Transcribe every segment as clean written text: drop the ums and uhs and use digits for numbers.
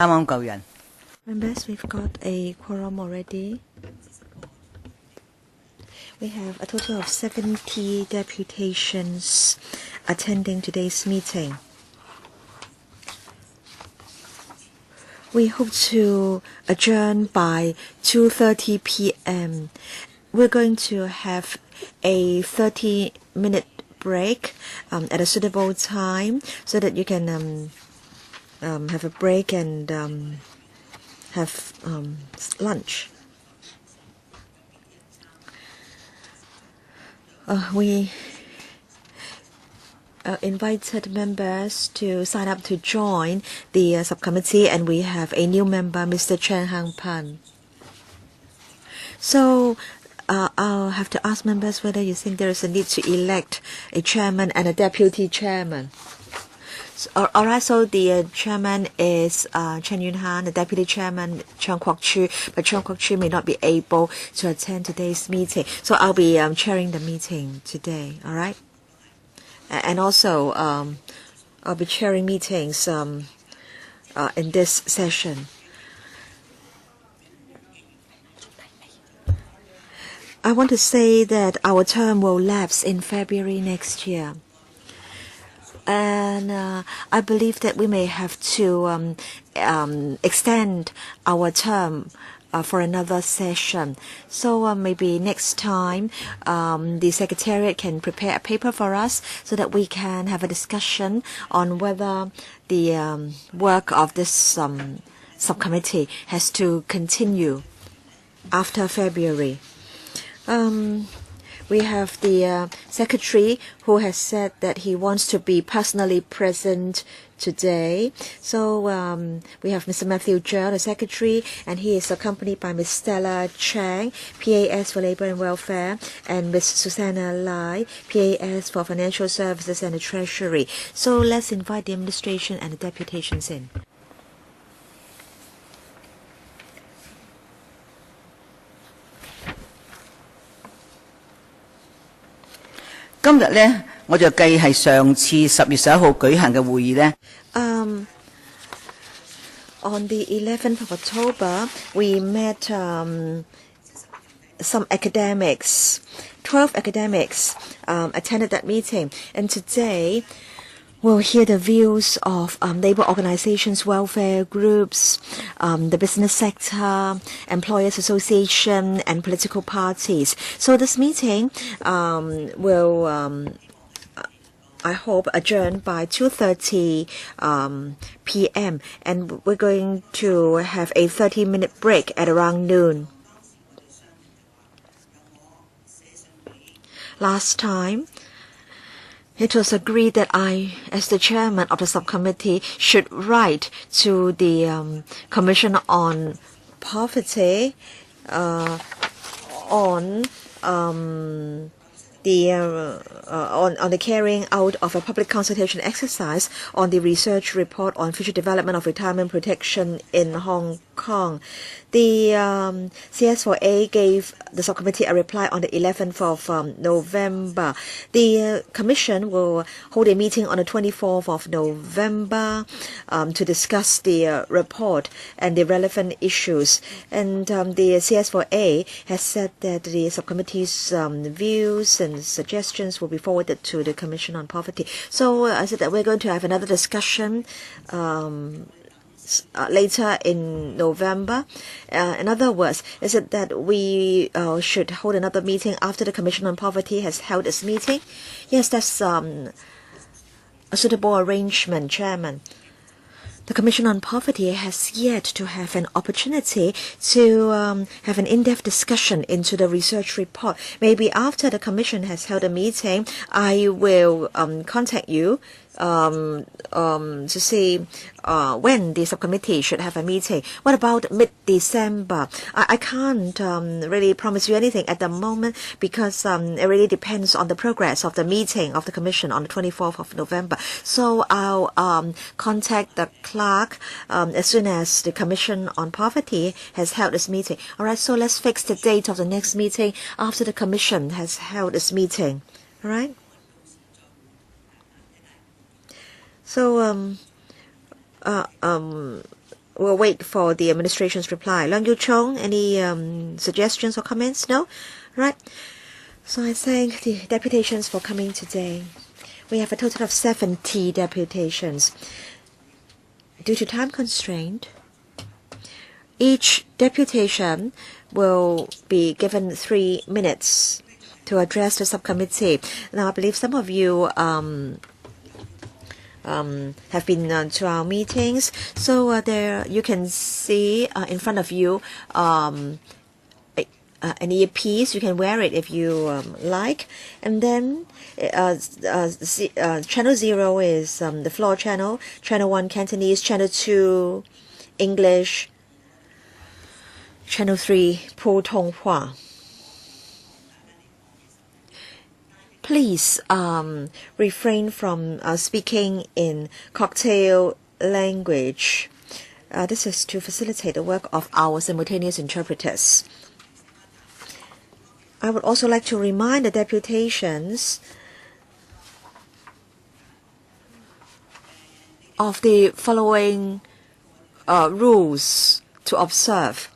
啱夠人。Members, we've got a quorum already. We have a total of 70 deputations attending today's meeting. We hope to adjourn by 2:30 p.m. We're going to have a 30-minute break at a suitable time so that you can have a break and have lunch. We invited members to sign up to join the subcommittee, and we have a new member, Mr. Chen Hang-pan. So I'll have to ask members whether you think there is a need to elect a chairman and a deputy chairman. So, all right, so the chairman is Chen Yunhan, the deputy chairman Cheung Kwok-chu, but Cheung Kwok-chu may not be able to attend today's meeting. So I'll be chairing the meeting today, all right? And also I'll be chairing meetings in this session. I want to say that our term will lapse in February next year. And I believe that we may have to extend our term for another session. So maybe next time the Secretariat can prepare a paper for us so that we can have a discussion on whether the work of this subcommittee has to continue after February. We have the secretary who has said that he wants to be personally present today. So we have Mr. Matthew Zhou, the secretary, and he is accompanied by Ms. Stella Chang, PAS for Labour and Welfare, and Ms. Susanna Lai, PAS for Financial Services and the Treasury. So let's invite the administration and the deputations in. 今日呢，我就計係上次10月11號舉行嘅會議呢。On the 11th of October, we met some academics. 12 academics attended that meeting, and today we'll hear the views of labor organizations, welfare groups, the business sector, employers association, and political parties. So this meeting will, I hope, adjourn by 2:30 p.m. and we're going to have a 30-minute break at around noon. Last time, it was agreed that I, as the chairman of the subcommittee, should write to the Commission on Poverty on the carrying out of a public consultation exercise on the research report on future development of retirement protection in Hong Kong. The CS4A gave the subcommittee a reply on the 11th of November. The Commission will hold a meeting on the 24th of November to discuss the report and the relevant issues. And the CS4A has said that the subcommittee's views and suggestions will be forwarded to the Commission on Poverty. So I said that we're going to have another discussion later in November. In other words, is it that we should hold another meeting after the Commission on Poverty has held its meeting? Yes, that's a suitable arrangement, Chairman. The Commission on Poverty has yet to have an opportunity to have an in-depth discussion into the research report. Maybe after the Commission has held a meeting, I will contact you to see when the subcommittee should have a meeting. What about mid-December? I can't really promise you anything at the moment because it really depends on the progress of the meeting of the Commission on the 24th of November. So I'll contact the clerk as soon as the Commission on Poverty has held its meeting. All right, so let's fix the date of the next meeting after the Commission has held its meeting. All right? So we'll wait for the administration's reply. Leung Yu Chong, any suggestions or comments? No? Right. So I thank the deputations for coming today. We have a total of 70 deputations. Due to time constraint, each deputation will be given 3 minutes to address the subcommittee. Now, I believe some of you have been to our meetings. So there you can see in front of you an earpiece. You can wear it if you like. And then channel 0 is the floor channel. Channel 1 Cantonese. Channel 2 English. Channel 3 Putonghua. Please refrain from speaking in cocktail language. This is to facilitate the work of our simultaneous interpreters. I would also like to remind the deputations of the following rules to observe.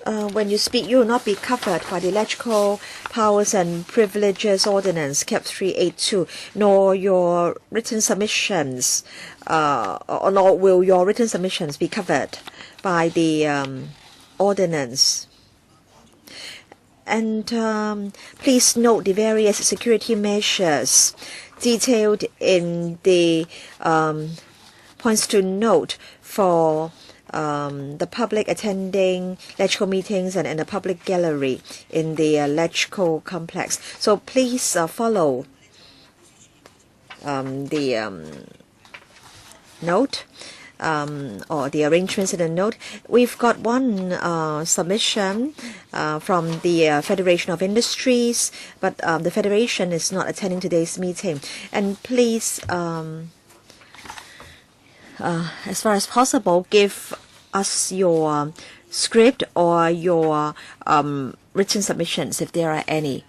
When you speak, you will not be covered by the Electoral Powers and Privileges Ordinance, Cap 382, nor your written submissions, nor will your written submissions be covered by the ordinance. And please note the various security measures detailed in the points to note for the public attending electoral meetings and the public gallery in the electoral complex. So please follow the note or the arrangements in the note. We've got one submission from the Federation of Industries, but the Federation is not attending today's meeting. And please, as far as possible, give us your script or your written submissions if there are any.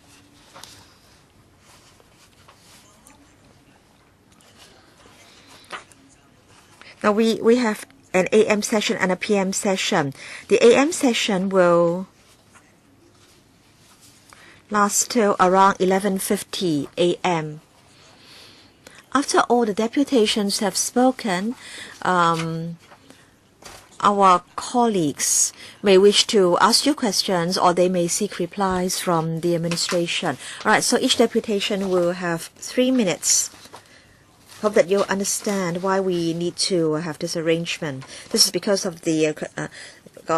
Now we have an AM session and a PM session. The AM session will last till around 11:50 AM. After all the deputations have spoken, our colleagues may wish to ask you questions or they may seek replies from the administration. All right, so each deputation will have 3 minutes. Hope that you'll understand why we need to have this arrangement. This is because of the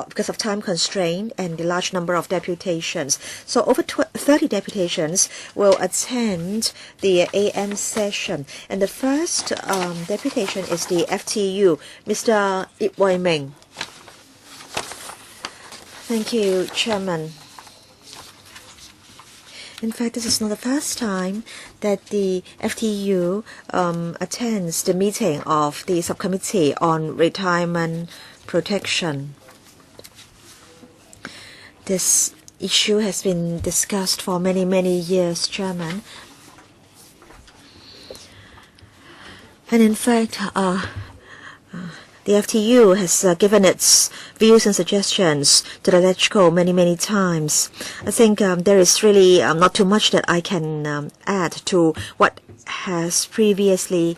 because of time constraint and the large number of deputations. So over 30 deputations will attend the AM session. And the first deputation is the FTU, Mr. Ip Wai Ming. Thank you, Chairman. In fact, this is not the first time that the FTU attends the meeting of the Subcommittee on Retirement Protection. This issue has been discussed for many, many years, Chairman. And in fact, the FTU has given its views and suggestions to the LegCo many, many times. I think there is really not too much that I can add to what has previously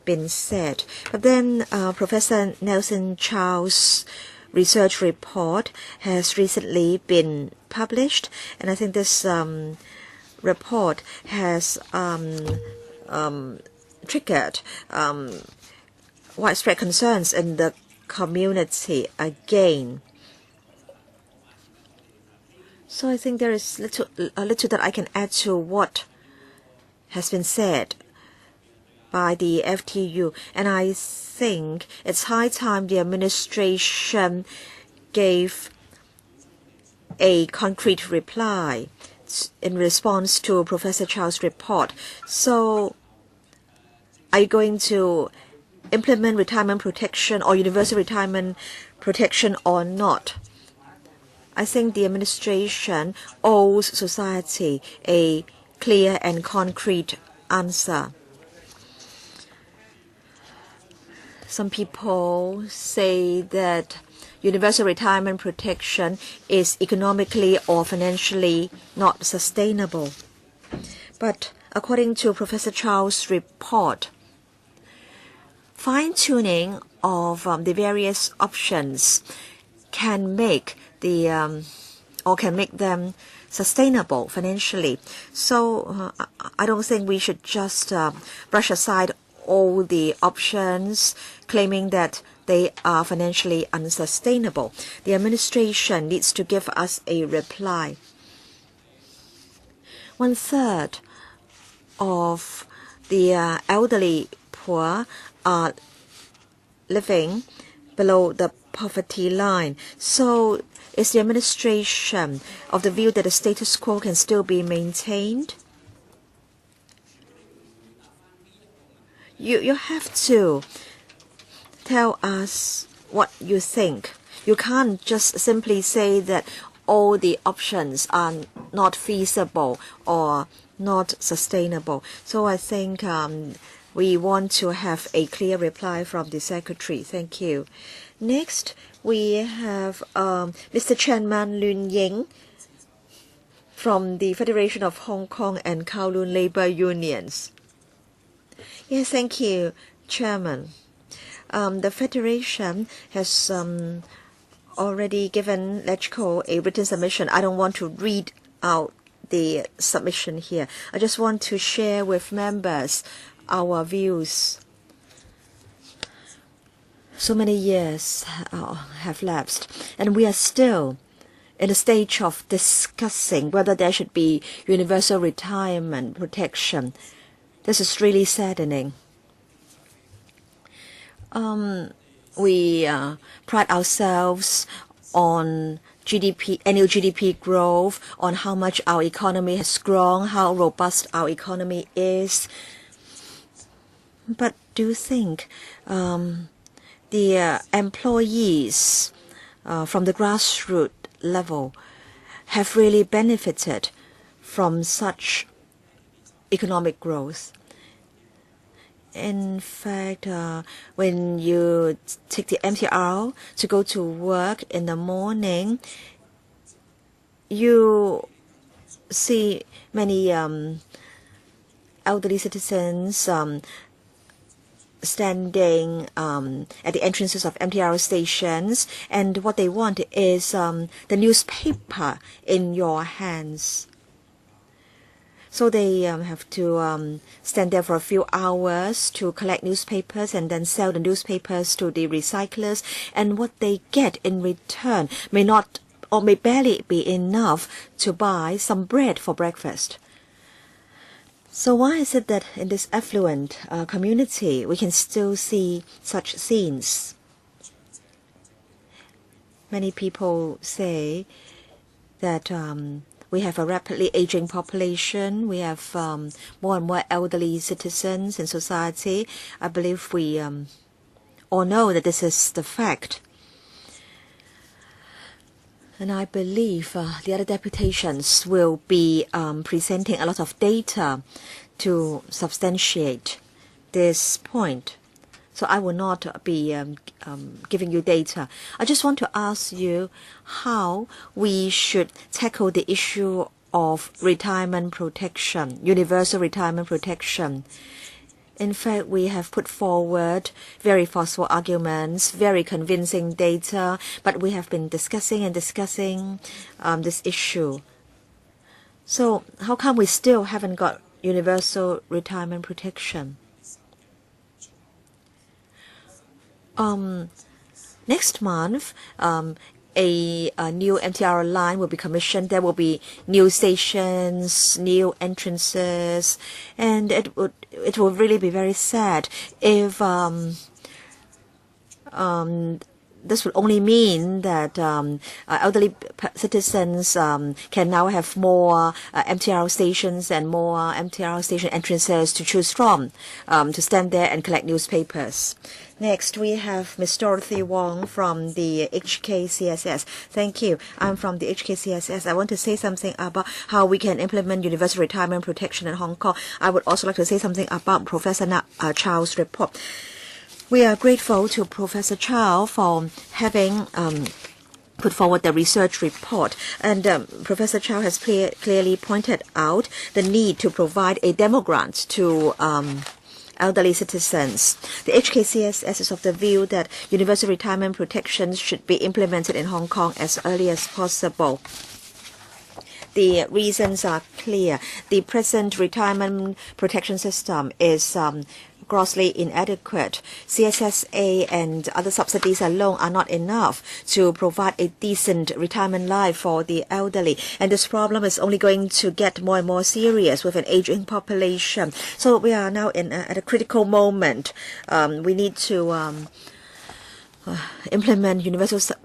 been said. But then Professor Nelson Chow's research report has recently been published, and I think this report has triggered widespread concerns in the community again. So I think there is a little that I can add to what has been said by the FTU, and I think it's high time the administration gave a concrete reply in response to Professor Chow's report. So are you going to implement retirement protection or universal retirement protection or not? I think the administration owes society a clear and concrete answer. Some people say that universal retirement protection is economically or financially not sustainable. But according to Professor Charles' report, fine-tuning of the various options can make them sustainable financially. So I don't think we should just brush aside all the options, claiming that they are financially unsustainable. The administration needs to give us a reply. 1/3 of the elderly poor are living below the poverty line. So is the administration of the view that the status quo can still be maintained? You have to tell us what you think. You can't just simply say that all the options are not feasible or not sustainable. So I think we want to have a clear reply from the Secretary. Thank you. Next, we have Mr. Chen Man Lun Ying from the Federation of Hong Kong and Kowloon Labour Unions. Yes, thank you, Chairman. The Federation has already given LegCo a written submission. I don't want to read out the submission here. I just want to share with members our views. So many years have lapsed, and we are still in the stage of discussing whether there should be universal retirement protection. This is really saddening. We pride ourselves on annual GDP growth, on how much our economy has grown, how robust our economy is. But do you think the employees from the grassroots level have really benefited from such economic growth? In fact, when you take the MTR to go to work in the morning, you see many elderly citizens standing at the entrances of MTR stations, and what they want is the newspaper in your hands. So they have to stand there for a few hours to collect newspapers and then sell the newspapers to the recyclers. And what they get in return may not or may barely be enough to buy some bread for breakfast. So why is it that in this affluent community we can still see such scenes? Many people say that we have a rapidly aging population. We have more and more elderly citizens in society. I believe we all know that this is the fact. And I believe the other deputations will be presenting a lot of data to substantiate this point. So I will not be giving you data. I just want to ask you how we should tackle the issue of retirement protection, universal retirement protection. In fact, we have put forward very forceful arguments, very convincing data, but we have been discussing this issue. So how come we still haven't got universal retirement protection? Next month, a new MTR line will be commissioned. There will be new stations, new entrances, and it will really be very sad if this would only mean that elderly citizens can now have more MTR stations and more MTR station entrances to choose from, to stand there and collect newspapers. Next, we have Ms. Dorothy Wong from the HKCSS. Thank you. I'm from the HKCSS. I want to say something about how we can implement universal retirement protection in Hong Kong. I would also like to say something about Professor Charles' report. We are grateful to Professor Chow for having put forward the research report. And Professor Chow has clearly pointed out the need to provide a demo grant to elderly citizens. The HKCSS is of the view that universal retirement protection should be implemented in Hong Kong as early as possible. The reasons are clear. The present retirement protection system is grossly inadequate. CSSA and other subsidies alone are not enough to provide a decent retirement life for the elderly. And this problem is only going to get more and more serious with an aging population. So we are now at a critical moment. We need to implement universal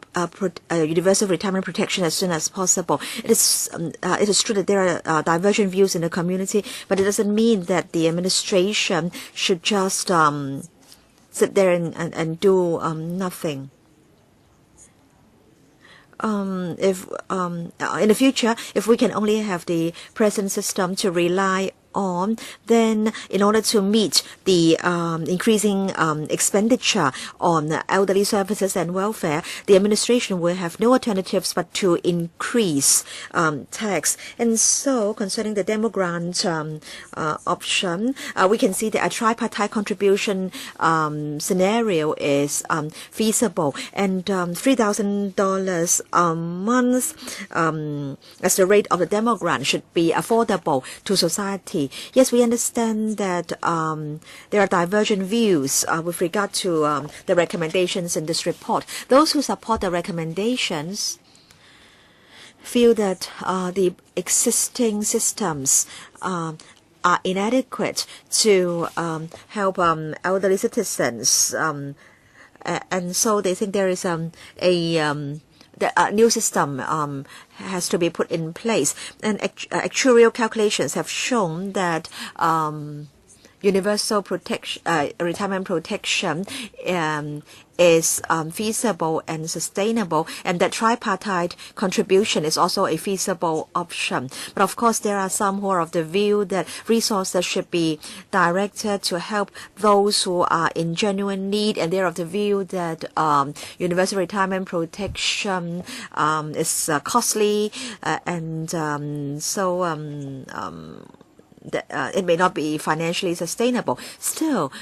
retirement protection as soon as possible. It is true that there are divergent views in the community, but it doesn't mean that the administration should just sit there and do nothing. If in the future, if we can only have the present system to rely on, then in order to meet the increasing expenditure on elderly services and welfare, the administration will have no alternatives but to increase tax. And so concerning the demo grant option, we can see that a tripartite contribution scenario is feasible, and $3,000 a month as the rate of the demo grant should be affordable to society. Yes, we understand that there are divergent views with regard to the recommendations in this report. Those who support the recommendations feel that the existing systems are inadequate to help elderly citizens, and so they think there is the new system has to be put in place. And actuarial calculations have shown that universal retirement protection is feasible and sustainable, and that tripartite contribution is also a feasible option. But of course, there are some who are of the view that resources should be directed to help those who are in genuine need, and they're of the view that universal retirement protection is costly, and so it may not be financially sustainable. Still,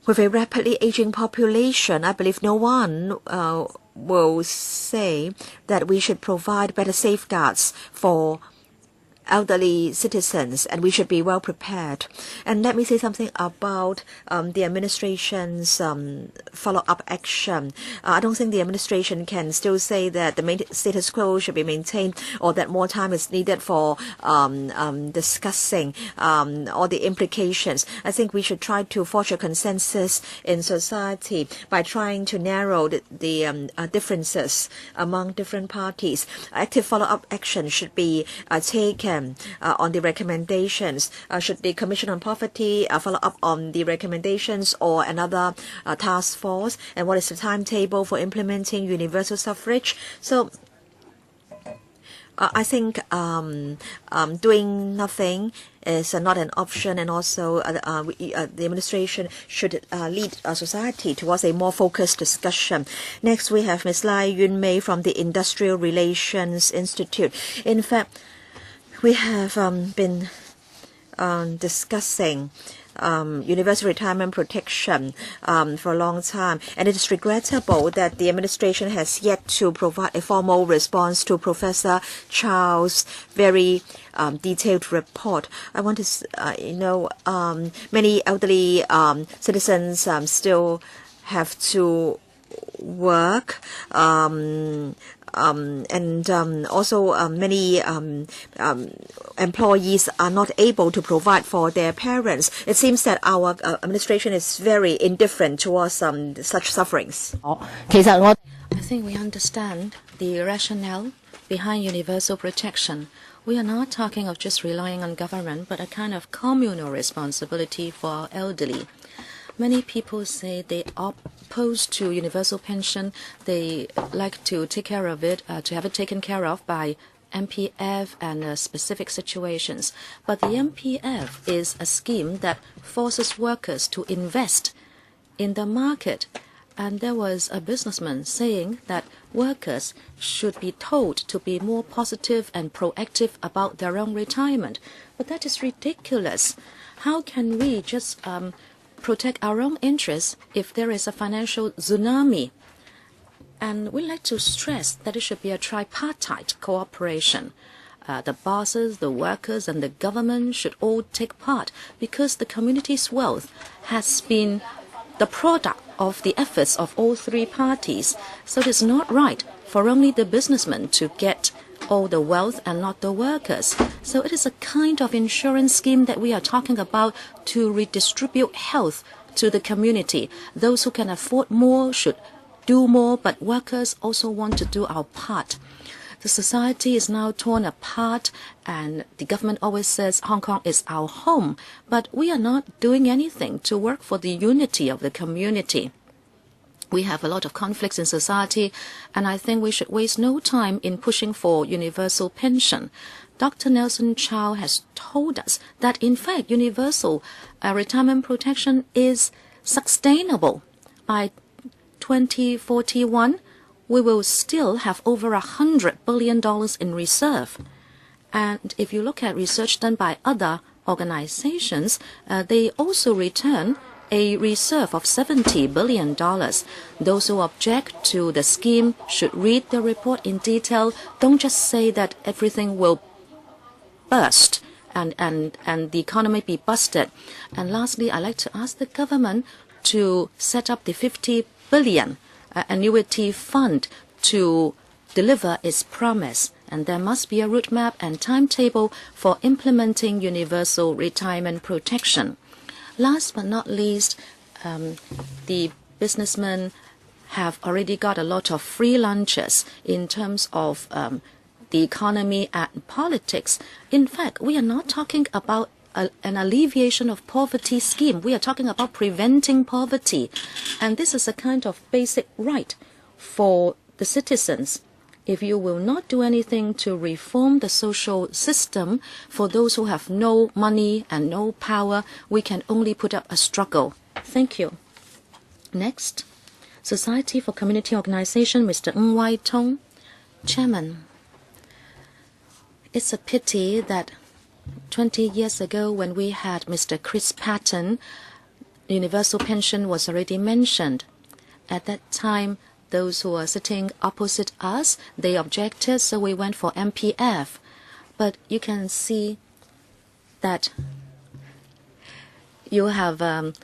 with a rapidly aging population, I believe no one will say that we should provide better safeguards for elderly citizens, and we should be well prepared. And let me say something about the administration's follow-up action. I don't think the administration can still say that the status quo should be maintained, or that more time is needed for discussing all the implications. I think we should try to forge a consensus in society by trying to narrow the differences among different parties. Active follow-up action should be taken on the recommendations. Should the Commission on Poverty follow up on the recommendations, or another task force? And what is the timetable for implementing universal suffrage? So I think doing nothing is not an option, and also the administration should lead society towards a more focused discussion. Next, we have Ms. Lai Yun Mei from the Industrial Relations Institute. In fact, we have been discussing universal retirement protection for a long time, and it is regrettable that the administration has yet to provide a formal response to Professor Chow's very detailed report. I want to many elderly citizens still have to work, and also many employees are not able to provide for their parents. It seems that our administration is very indifferent towards such sufferings. I think we understand the rationale behind universal protection. We are not talking of just relying on government, but a kind of communal responsibility for our elderly. Many people say they are opposed to universal pension. They like to take care of it, to have it taken care of by MPF and specific situations. But the MPF is a scheme that forces workers to invest in the market, and there was a businessman saying that workers should be told to be more positive and proactive about their own retirement. But that is ridiculous. How can we just protect our own interests if there is a financial tsunami? And we like to stress that it should be a tripartite cooperation. The bosses, the workers, and the government should all take part, because the community's wealth has been the product of the efforts of all three parties. So it is not right for only the businessmen to get all the wealth and not the workers. So it is a kind of insurance scheme that we are talking about to redistribute health to the community. Those who can afford more should do more, but workers also want to do our part. The society is now torn apart, and the government always says Hong Kong is our home, but we are not doing anything to work for the unity of the community. We have a lot of conflicts in society, and I think we should waste no time in pushing for universal pension. Dr. Nelson Chow has told us that, in fact, universal retirement protection is sustainable. By 2041, we will still have over $100 billion in reserve. And if you look at research done by other organizations, they also return a reserve of $70 billion. Those who object to the scheme should read the report in detail. Don't just say that everything will burst and the economy be busted. And lastly, I'd like to ask the government to set up the 50 billion annuity fund to deliver its promise. And there must be a roadmap and timetable for implementing universal retirement protection. Last but not least, the businessmen have already got a lot of free lunches in terms of the economy and politics. In fact, we are not talking about an alleviation of poverty scheme. We are talking about preventing poverty. And this is a kind of basic right for the citizens. If you will not do anything to reform the social system for those who have no money and no power, we can only put up a struggle. Thank you. Next, Society for Community Organization, Mr. Ng Wai Tong. Chairman, it's a pity that 20 years ago, when we had Mr. Chris Patton, universal pension was already mentioned. At that time, those who were sitting opposite us, they objected, so we went for MPF. But you can see that you have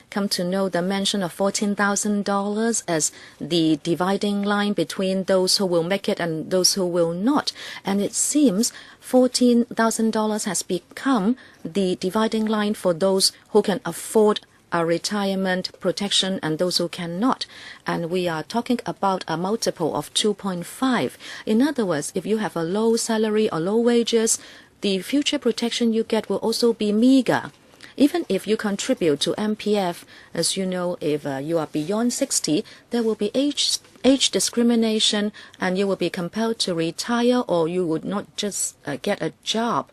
come to know the mention of $14,000 as the dividing line between those who will make it and those who will not. And it seems $14,000 has become the dividing line for those who can afford a retirement protection and those who cannot. And we are talking about a multiple of 2.5. In other words, if you have a low salary or low wages, the future protection you get will also be meager. Even if you contribute to MPF, as you know, if you are beyond 60, there will be age discrimination, and you will be compelled to retire, or you would not just get a job.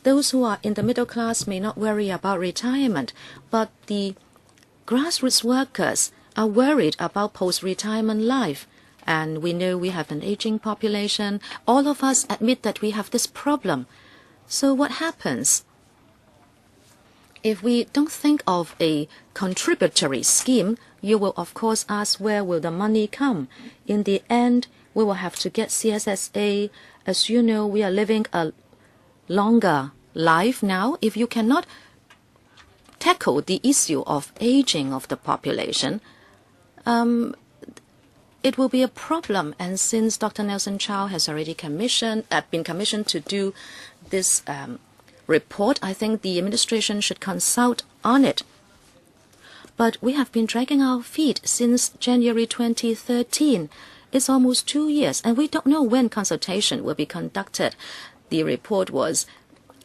Those who are in the middle class may not worry about retirement, but the grassroots workers are worried about post-retirement life. And we know we have an aging population. All of us admit that we have this problem. So what happens? If we don't think of a contributory scheme, you will of course ask, where will the money come? In the end, we will have to get CSSA. As you know, we are living a longer life now. If you cannot tackle the issue of aging of the population, it will be a problem. And since Dr. Nelson Chow has already been commissioned to do this report, I think the administration should consult on it. But we have been dragging our feet since January 2013. It's almost 2 years, and we don't know when consultation will be conducted. The report was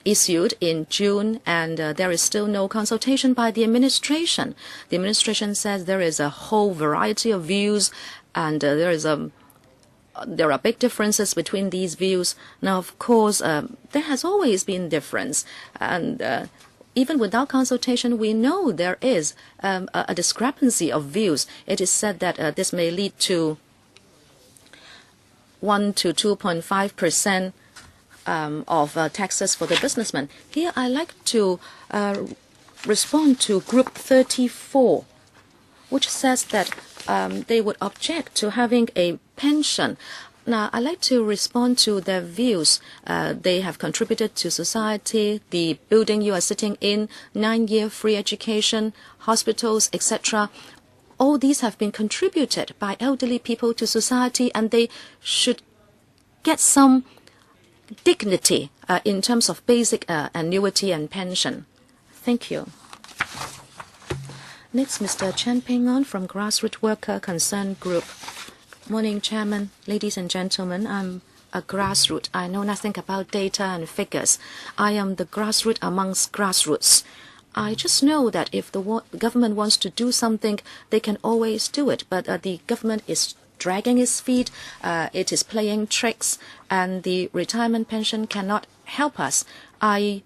issued in June, and there is still no consultation by the administration. The administration says there is a whole variety of views, and there are big differences between these views. Now, of course, there has always been difference, and even without consultation, we know there is a discrepancy of views. It is said that this may lead to 1 to 2.5% of taxes for the businessmen. Here, I like to respond to Group 34, which says that they would object to having a pension. Now, I'd like to respond to their views. They have contributed to society, the building you are sitting in, 9-year free education, hospitals, etc. All these have been contributed by elderly people to society, and they should get some dignity in terms of basic annuity and pension. Thank you. Next, Mr. Chen Ping-on from Grassroots Worker Concern Group. Morning, Chairman, ladies and gentlemen. I'm a grassroots. I know nothing about data and figures. I am the grassroots amongst grassroots. I just know that if the government wants to do something, they can always do it. But the government is dragging its feet. It is playing tricks, and the retirement pension cannot help us. I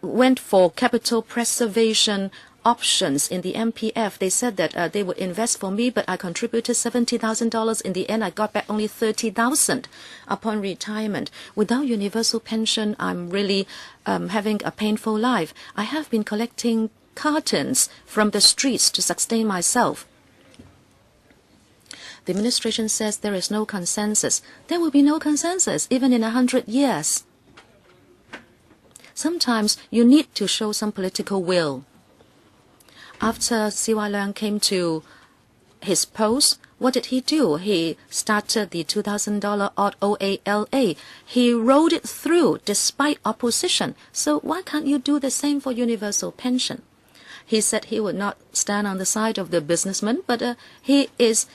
went for capital preservation options in the MPF. They said that they would invest for me, but I contributed $70,000. In the end, I got back only $30,000 upon retirement. Without universal pension, I'm really having a painful life. I have been collecting cartons from the streets to sustain myself. The administration says there is no consensus. There will be no consensus even in 100 years. Sometimes you need to show some political will. After C.Y. Leung came to his post, what did he do? He started the $2,000 odd OALA. He rolled it through despite opposition. So why can't you do the same for universal pension? He said he would not stand on the side of the businessmen, but he is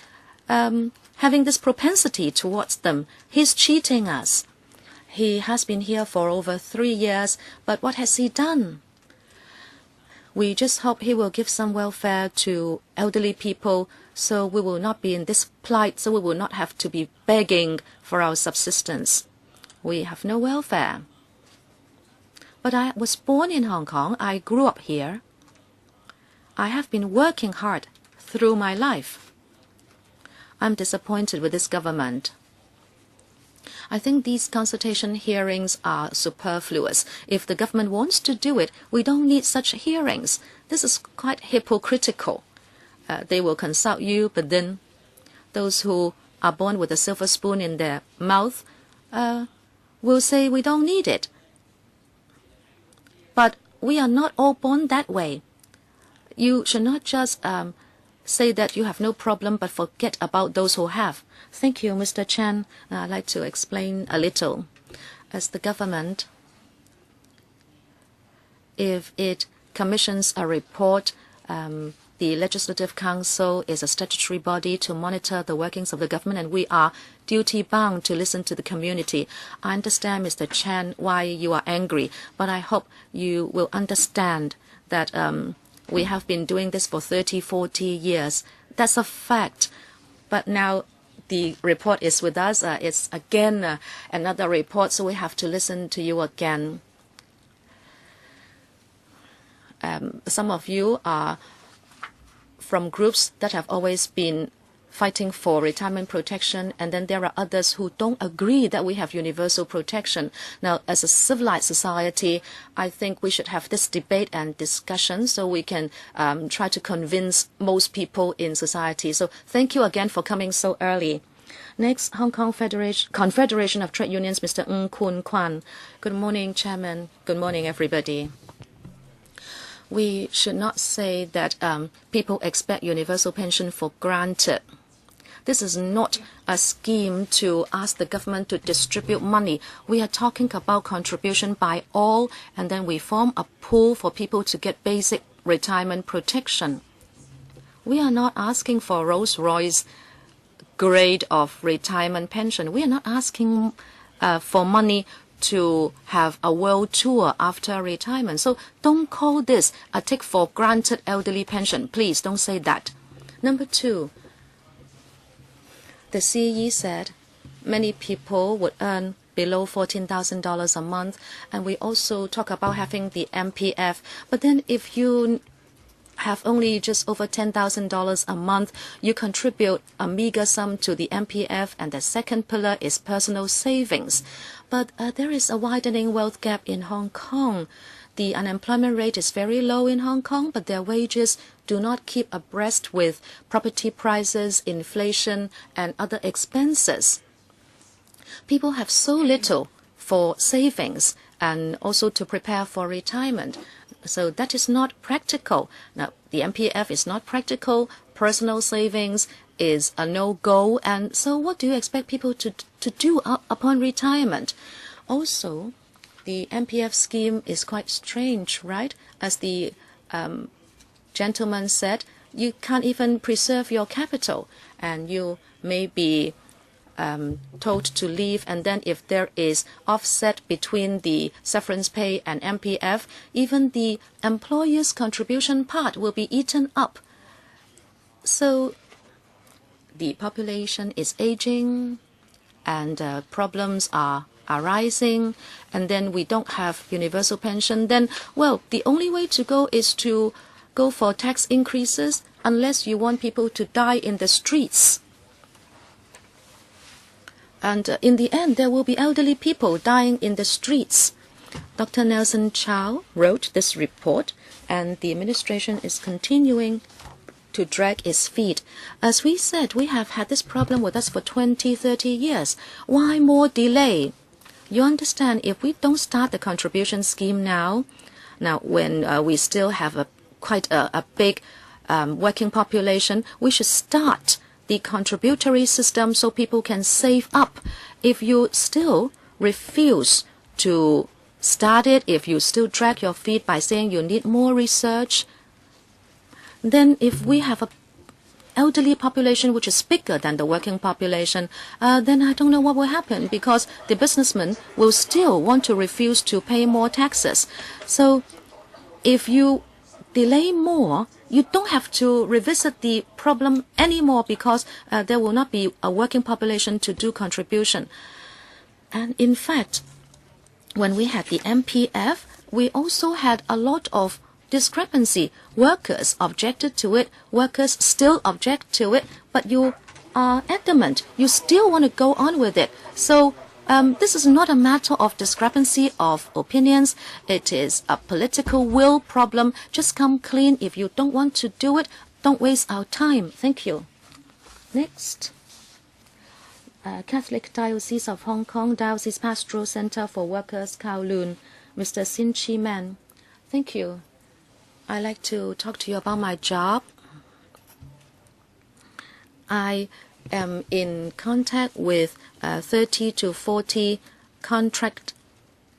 having this propensity towards them. He's cheating us. He has been here for over 3 years, but what has he done? We just hope he will give some welfare to elderly people, so we will not be in this plight, so we will not have to be begging for our subsistence. We have no welfare. But I was born in Hong Kong. I grew up here. I have been working hard through my life. I'm disappointed with this government. I think these consultation hearings are superfluous. If the government wants to do it, we don't need such hearings. This is quite hypocritical. They will consult you, but then those who are born with a silver spoon in their mouth will say we don't need it. But we are not all born that way. You should not just say that you have no problem, but forget about those who have. Thank you, Mr. Chen. I'd like to explain a little. As the government, if it commissions a report, the Legislative Council is a statutory body to monitor the workings of the government, and we are duty-bound to listen to the community. I understand, Mr. Chen, why you are angry, but I hope you will understand that we have been doing this for 30, 40 years. That's a fact. But now the report is with us. It's again another report, so we have to listen to you again. Some of you are from groups that have always been fighting for retirement protection, and then there are others who don't agree that we have universal protection. Now, as a civilized society, I think we should have this debate and discussion so we can try to convince most people in society. So thank you again for coming so early. Next, Hong Kong Confederation of Trade Unions, Mr. Ng Kun Kwan. Good morning, Chairman. Good morning, everybody. We should not say that people expect universal pension for granted. This is not a scheme to ask the government to distribute money. We are talking about contribution by all, and then we form a pool for people to get basic retirement protection. We are not asking for Rolls-Royce grade of retirement pension. We are not asking for money to have a world tour after retirement. So don't call this a take for granted elderly pension. Please don't say that. Number two, the CE said many people would earn below $14,000 a month. And we also talk about having the MPF. But then if you have only just over $10,000 a month, you contribute a meager sum to the MPF, and the second pillar is personal savings. But there is a widening wealth gap in Hong Kong. The unemployment rate is very low in Hong Kong, but their wages do not keep abreast with property prices, inflation, and other expenses. People have so little for savings and also to prepare for retirement. So that is not practical. Now, the MPF is not practical. Personal savings is a no-go. And so what do you expect people to do upon retirement? Also, the MPF scheme is quite strange, right? As the gentleman said, you can't even preserve your capital, and you may be told to leave, and then if there is offset between the severance pay and MPF, even the employer's contribution part will be eaten up. So the population is aging, and problems are arising, and then we don't have universal pension. Then, well, the only way to go is to go for tax increases, unless you want people to die in the streets. And in the end, there will be elderly people dying in the streets. Dr. Nelson Chow wrote this report, and the administration is continuing to drag its feet. As we said, we have had this problem with us for 20, 30 years. Why more delay? You understand, if we don't start the contribution scheme now when we still have quite a big working population, we should start the contributory system so people can save up. If you still refuse to start it, if you still drag your feet by saying you need more research, then if we have an elderly population which is bigger than the working population, then I don't know what will happen, because the businessmen will still want to refuse to pay more taxes. So if you delay more, you don't have to revisit the problem anymore, because there will not be a working population to do contribution. And in fact, when we had the MPF, we also had a lot of discrepancy. Workers objected to it, workers still object to it, but you are adamant. You still want to go on with it. So this is not a matter of discrepancy of opinions. It is a political will problem. Just come clean. If you don't want to do it, don't waste our time. Thank you. Next. Catholic Diocese of Hong Kong, Diocese Pastoral Center for Workers, Kowloon, Mr. Sin Chi Man. Thank you. I'd like to talk to you about my job. I am in contact with 30 to 40 contract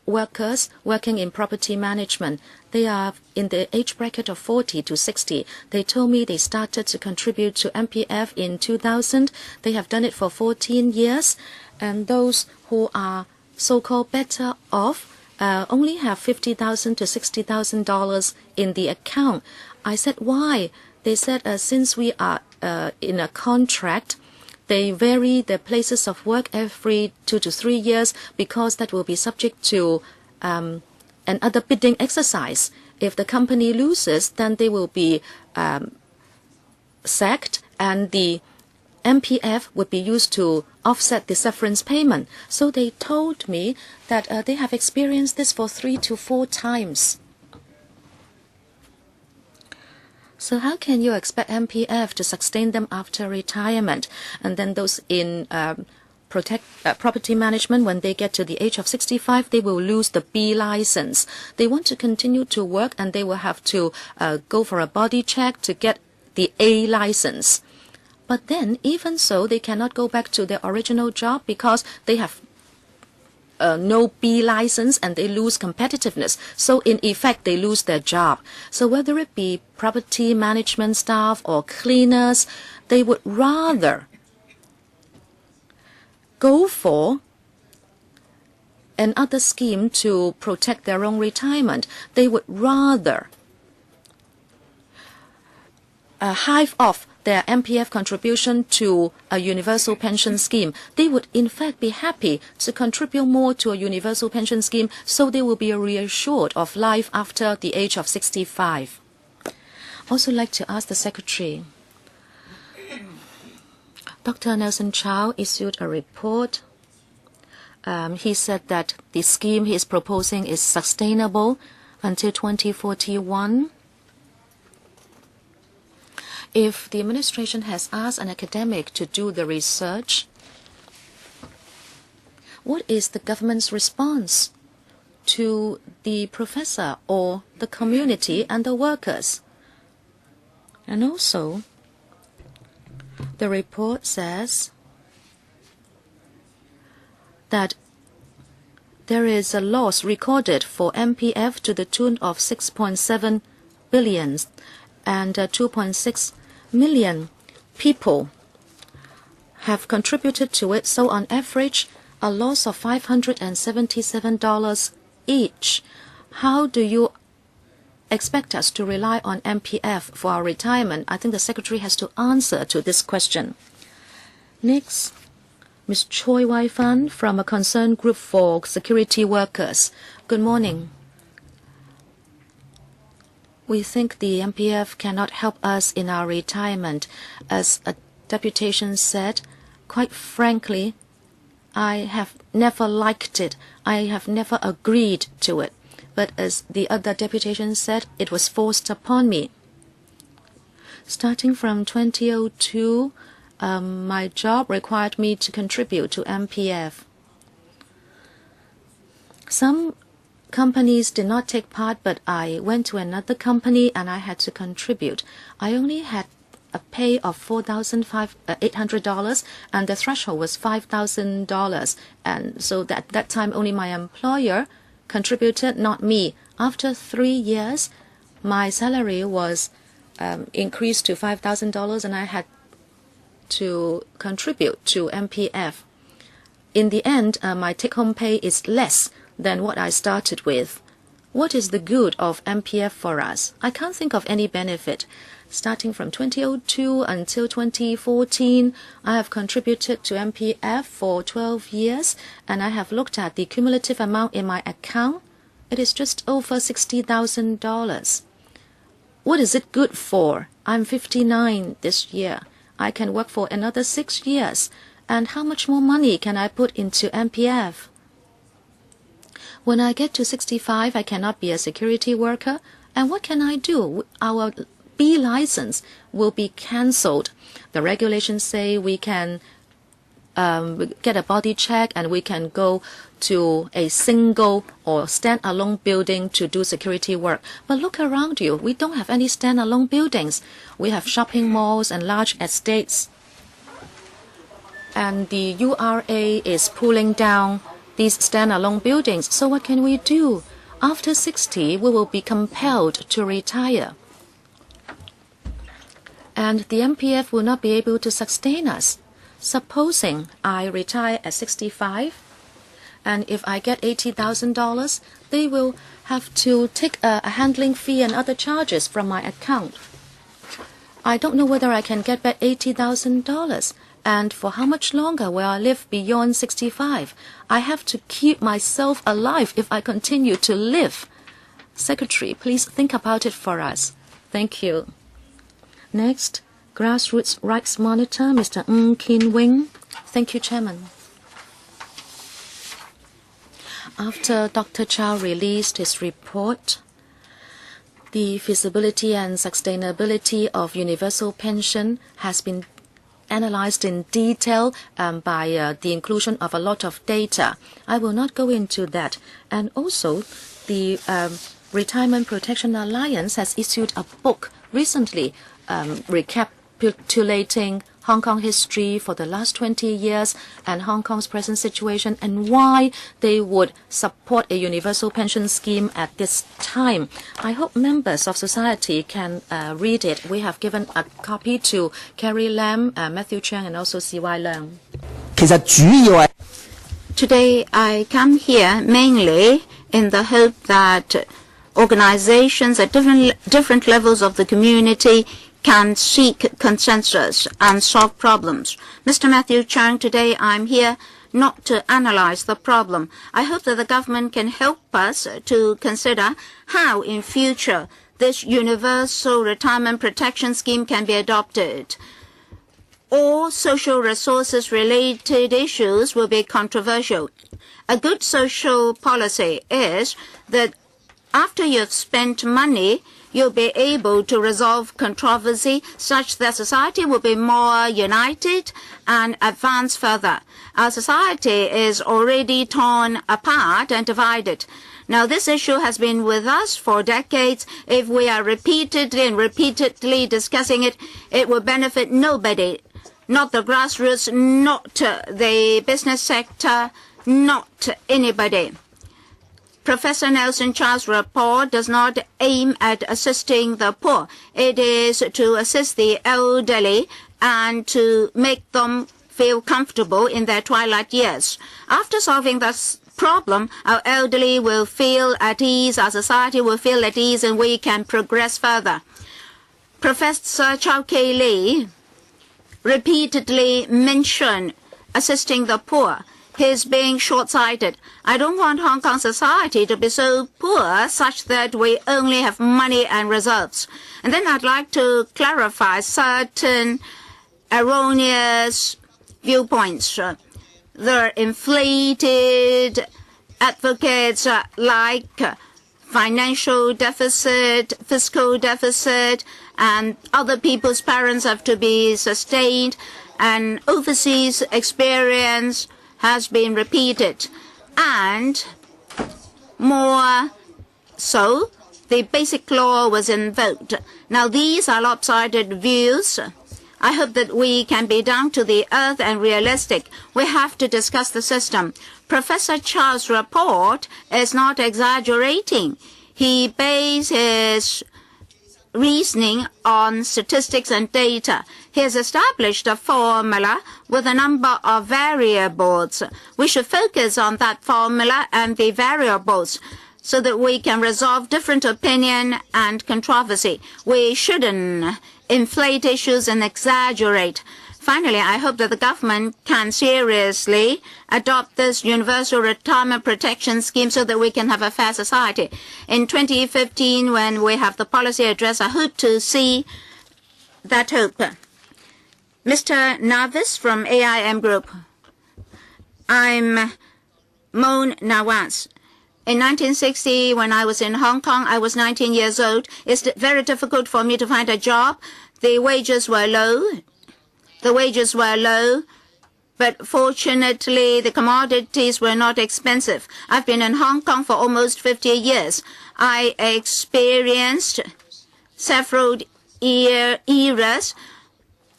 workers working in property management. They are in the age bracket of 40 to 60. They told me they started to contribute to MPF in 2000. They have done it for 14 years. And those who are so-called better off only have $50,000 to $60,000 in the account. I said, why? They said, since we are in a contract, they vary the places of work every 2 to 3 years, because that will be subject to another bidding exercise. If the company loses, then they will be sacked, and the MPF would be used to offset the severance payment. So they told me that they have experienced this for 3 to 4 times. So how can you expect MPF to sustain them after retirement? And then those in property management, when they get to the age of 65, they will lose the B license. They want to continue to work, and they will have to go for a body check to get the A license. But then, even so, they cannot go back to their original job, because they have no B license, and they lose competitiveness. So in effect, they lose their job. So whether it be property management staff or cleaners, they would rather go for another scheme to protect their own retirement. They would rather hive off their MPF contribution to a universal pension scheme, they would in fact be happy to contribute more to a universal pension scheme, so they will be reassured of life after the age of 65. Also like to ask the Secretary. Dr. Nelson Chow issued a report. He said that the scheme he is proposing is sustainable until 2041. If the administration has asked an academic to do the research, what is the government's response to the professor or the community and the workers? And also, the report says that there is a loss recorded for MPF to the tune of 6.7 billion, and 2.6 million people have contributed to it. So on average, a loss of $577 each. How do you expect us to rely on MPF for our retirement? I think the Secretary has to answer to this question. Next, Ms. Choi Wai-fan from a concerned group for security workers. Good morning. We think the MPF cannot help us in our retirement. As a deputation said, quite frankly, I have never liked it. I have never agreed to it. But as the other deputation said, it was forced upon me. Starting from 2002, my job required me to contribute to MPF. Some companies did not take part, but I went to another company and I had to contribute. I only had a pay of $4,800 and the threshold was $5,000. And so at that time, only my employer contributed, not me. After 3 years, my salary was increased to $5,000 and I had to contribute to MPF. In the end, my take-home pay is less than what I started with. What is the good of MPF for us? I can't think of any benefit. Starting from 2002 until 2014, I have contributed to MPF for 12 years, and I have looked at the cumulative amount in my account. It is just over $60,000. What is it good for? I'm 59 this year. I can work for another 6 years. And how much more money can I put into MPF? When I get to 65, I cannot be a security worker. And what can I do? Our B license will be cancelled. The regulations say we can get a body check and we can go to a single or stand-alone building to do security work. But look around you. We don't have any stand-alone buildings. We have shopping malls and large estates. And the URA is pulling down these stand-alone buildings. So what can we do? After 60, we will be compelled to retire. And the MPF will not be able to sustain us. Supposing I retire at 65, and if I get $80,000, they will have to take a handling fee and other charges from my account. I don't know whether I can get back $80,000. And for how much longer will I live beyond 65? I have to keep myself alive if I continue to live. Secretary, please think about it for us. Thank you. Next, Grassroots Rights Monitor, Mr. Ng Kin Wing. Thank you, Chairman. After Dr. Chow released his report, the feasibility and sustainability of universal pension has been analyzed in detail by the inclusion of a lot of data. I will not go into that. And also, the Retirement Protection Alliance has issued a book recently recapitulating Hong Kong history for the last 20 years and Hong Kong's present situation and why they would support a universal pension scheme at this time. I hope members of society can read it. We have given a copy to Carrie Lam, Matthew Cheung, and also C.Y. Leung. Today I come here mainly in the hope that organizations at different levels of the community can seek consensus and solve problems. Mr. Matthew Chang, today I'm here not to analyze the problem. I hope that the government can help us to consider how in future this universal retirement protection scheme can be adopted. All social resources related issues will be controversial. A good social policy is that after you've spent money, you'll be able to resolve controversy such that society will be more united and advance further. Our society is already torn apart and divided. Now, this issue has been with us for decades. If we are repeatedly discussing it, it will benefit nobody, not the grassroots, not the business sector, not anybody. Professor Nelson Child's report does not aim at assisting the poor. It is to assist the elderly and to make them feel comfortable in their twilight years. After solving this problem, our elderly will feel at ease, our society will feel at ease, and we can progress further. Professor Chow Kei Lee repeatedly mentioned assisting the poor. He's being short-sighted. I don't want Hong Kong society to be so poor such that we only have money and reserves. And then I'd like to clarify certain erroneous viewpoints. There are inflated advocates like financial deficit, fiscal deficit, and other people's parents have to be sustained, and overseas experience has been repeated. And more so, the basic law was invoked. Now, these are lopsided views. I hope that we can be down to the earth and realistic. We have to discuss the system. Professor Child's report is not exaggerating. He based his reasoning on statistics and data. He has established a formula with a number of variables. We should focus on that formula and the variables so that we can resolve different opinion and controversy. We shouldn't inflate issues and exaggerate. Finally, I hope that the government can seriously adopt this universal retirement protection scheme so that we can have a fair society. In 2015, when we have the policy address, I hope to see that hope. Mr. Navis from AIM Group. I'm Mon Nawaz. In 1960, when I was in Hong Kong, I was 19 years old. It's very difficult for me to find a job. The wages were low. But fortunately, the commodities were not expensive. I've been in Hong Kong for almost 50 years. I experienced several eras.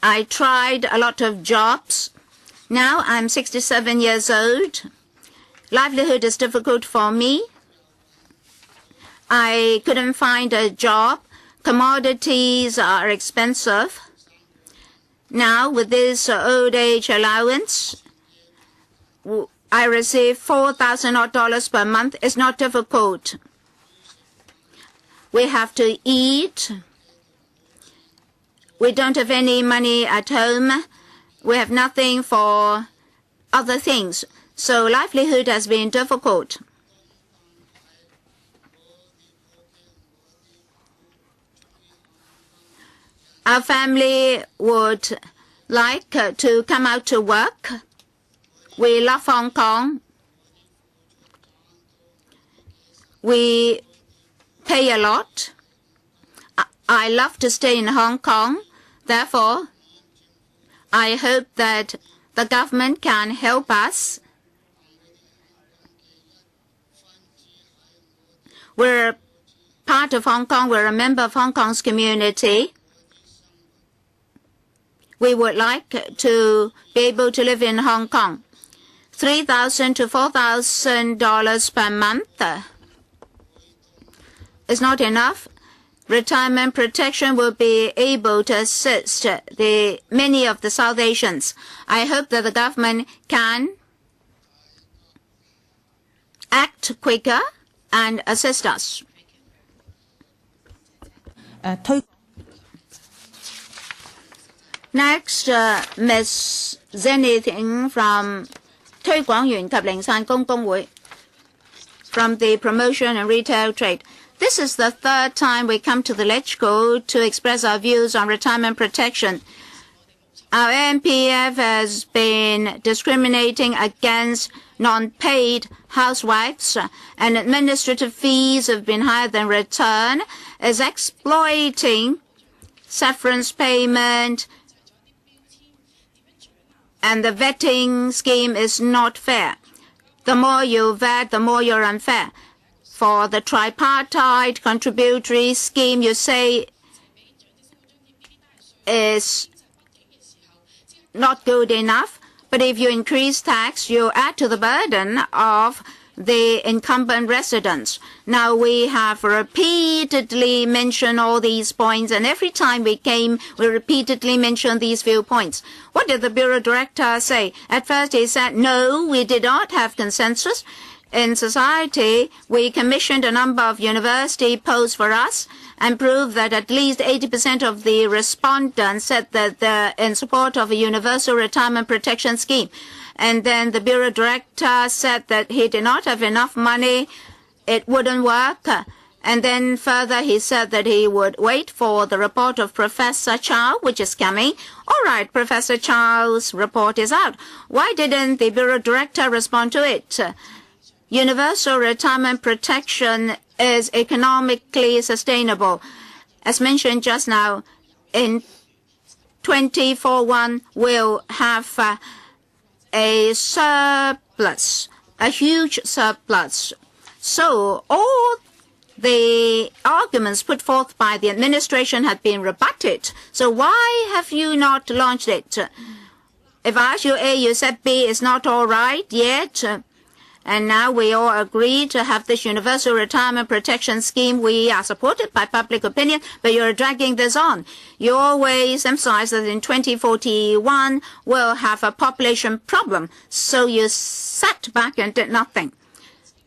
I tried a lot of jobs. Now I'm 67 years old. Livelihood is difficult for me. I couldn't find a job. Commodities are expensive. Now, with this old age allowance, I receive $4,000 per month. It's not difficult. We have to eat. We don't have any money at home. We have nothing for other things. So livelihood has been difficult. Our family would like to come out to work. We love Hong Kong. We pay a lot. I love to stay in Hong Kong. Therefore, I hope that the government can help us. We're part of Hong Kong. We're a member of Hong Kong's community. We would like to be able to live in Hong Kong. $3,000 to $4,000 per month is not enough. Retirement protection will be able to assist many of the South Asians. I hope that the government can act quicker and assist us. Next, Ms. Zenny Ting from 推廣員及零散工工會 from the Promotion and Retail Trade. This is the third time we come to the LegCo to express our views on retirement protection. Our MPF has been discriminating against non-paid housewives, and administrative fees have been higher than return, is exploiting severance payment, and the vetting scheme is not fair. The more you vet, the more you're unfair. For the tripartite contributory scheme, you say is not good enough, but if you increase tax, you add to the burden of the incumbent residents. Now we have repeatedly mentioned all these points, and every time we came, we repeatedly mentioned these few points. What did the Bureau Director say? At first he said, no, we did not have consensus. In society, we commissioned a number of university posts for us and proved that at least 80% of the respondents said that they're in support of a universal retirement protection scheme. And then the Bureau Director said that he did not have enough money, it wouldn't work. And then further he said that he would wait for the report of Professor Chow, which is coming. All right, Professor Chow's report is out. Why didn't the Bureau Director respond to it? Universal retirement protection is economically sustainable. As mentioned just now, in 2041 we'll have a surplus, a huge surplus. So all the arguments put forth by the administration had been rebutted. So why have you not launched it? If I ask you A, you said B is not all right yet. And now we all agree to have this universal retirement protection scheme. We are supported by public opinion, but you're dragging this on. You always emphasize that in 2041 we'll have a population problem. So you sat back and did nothing.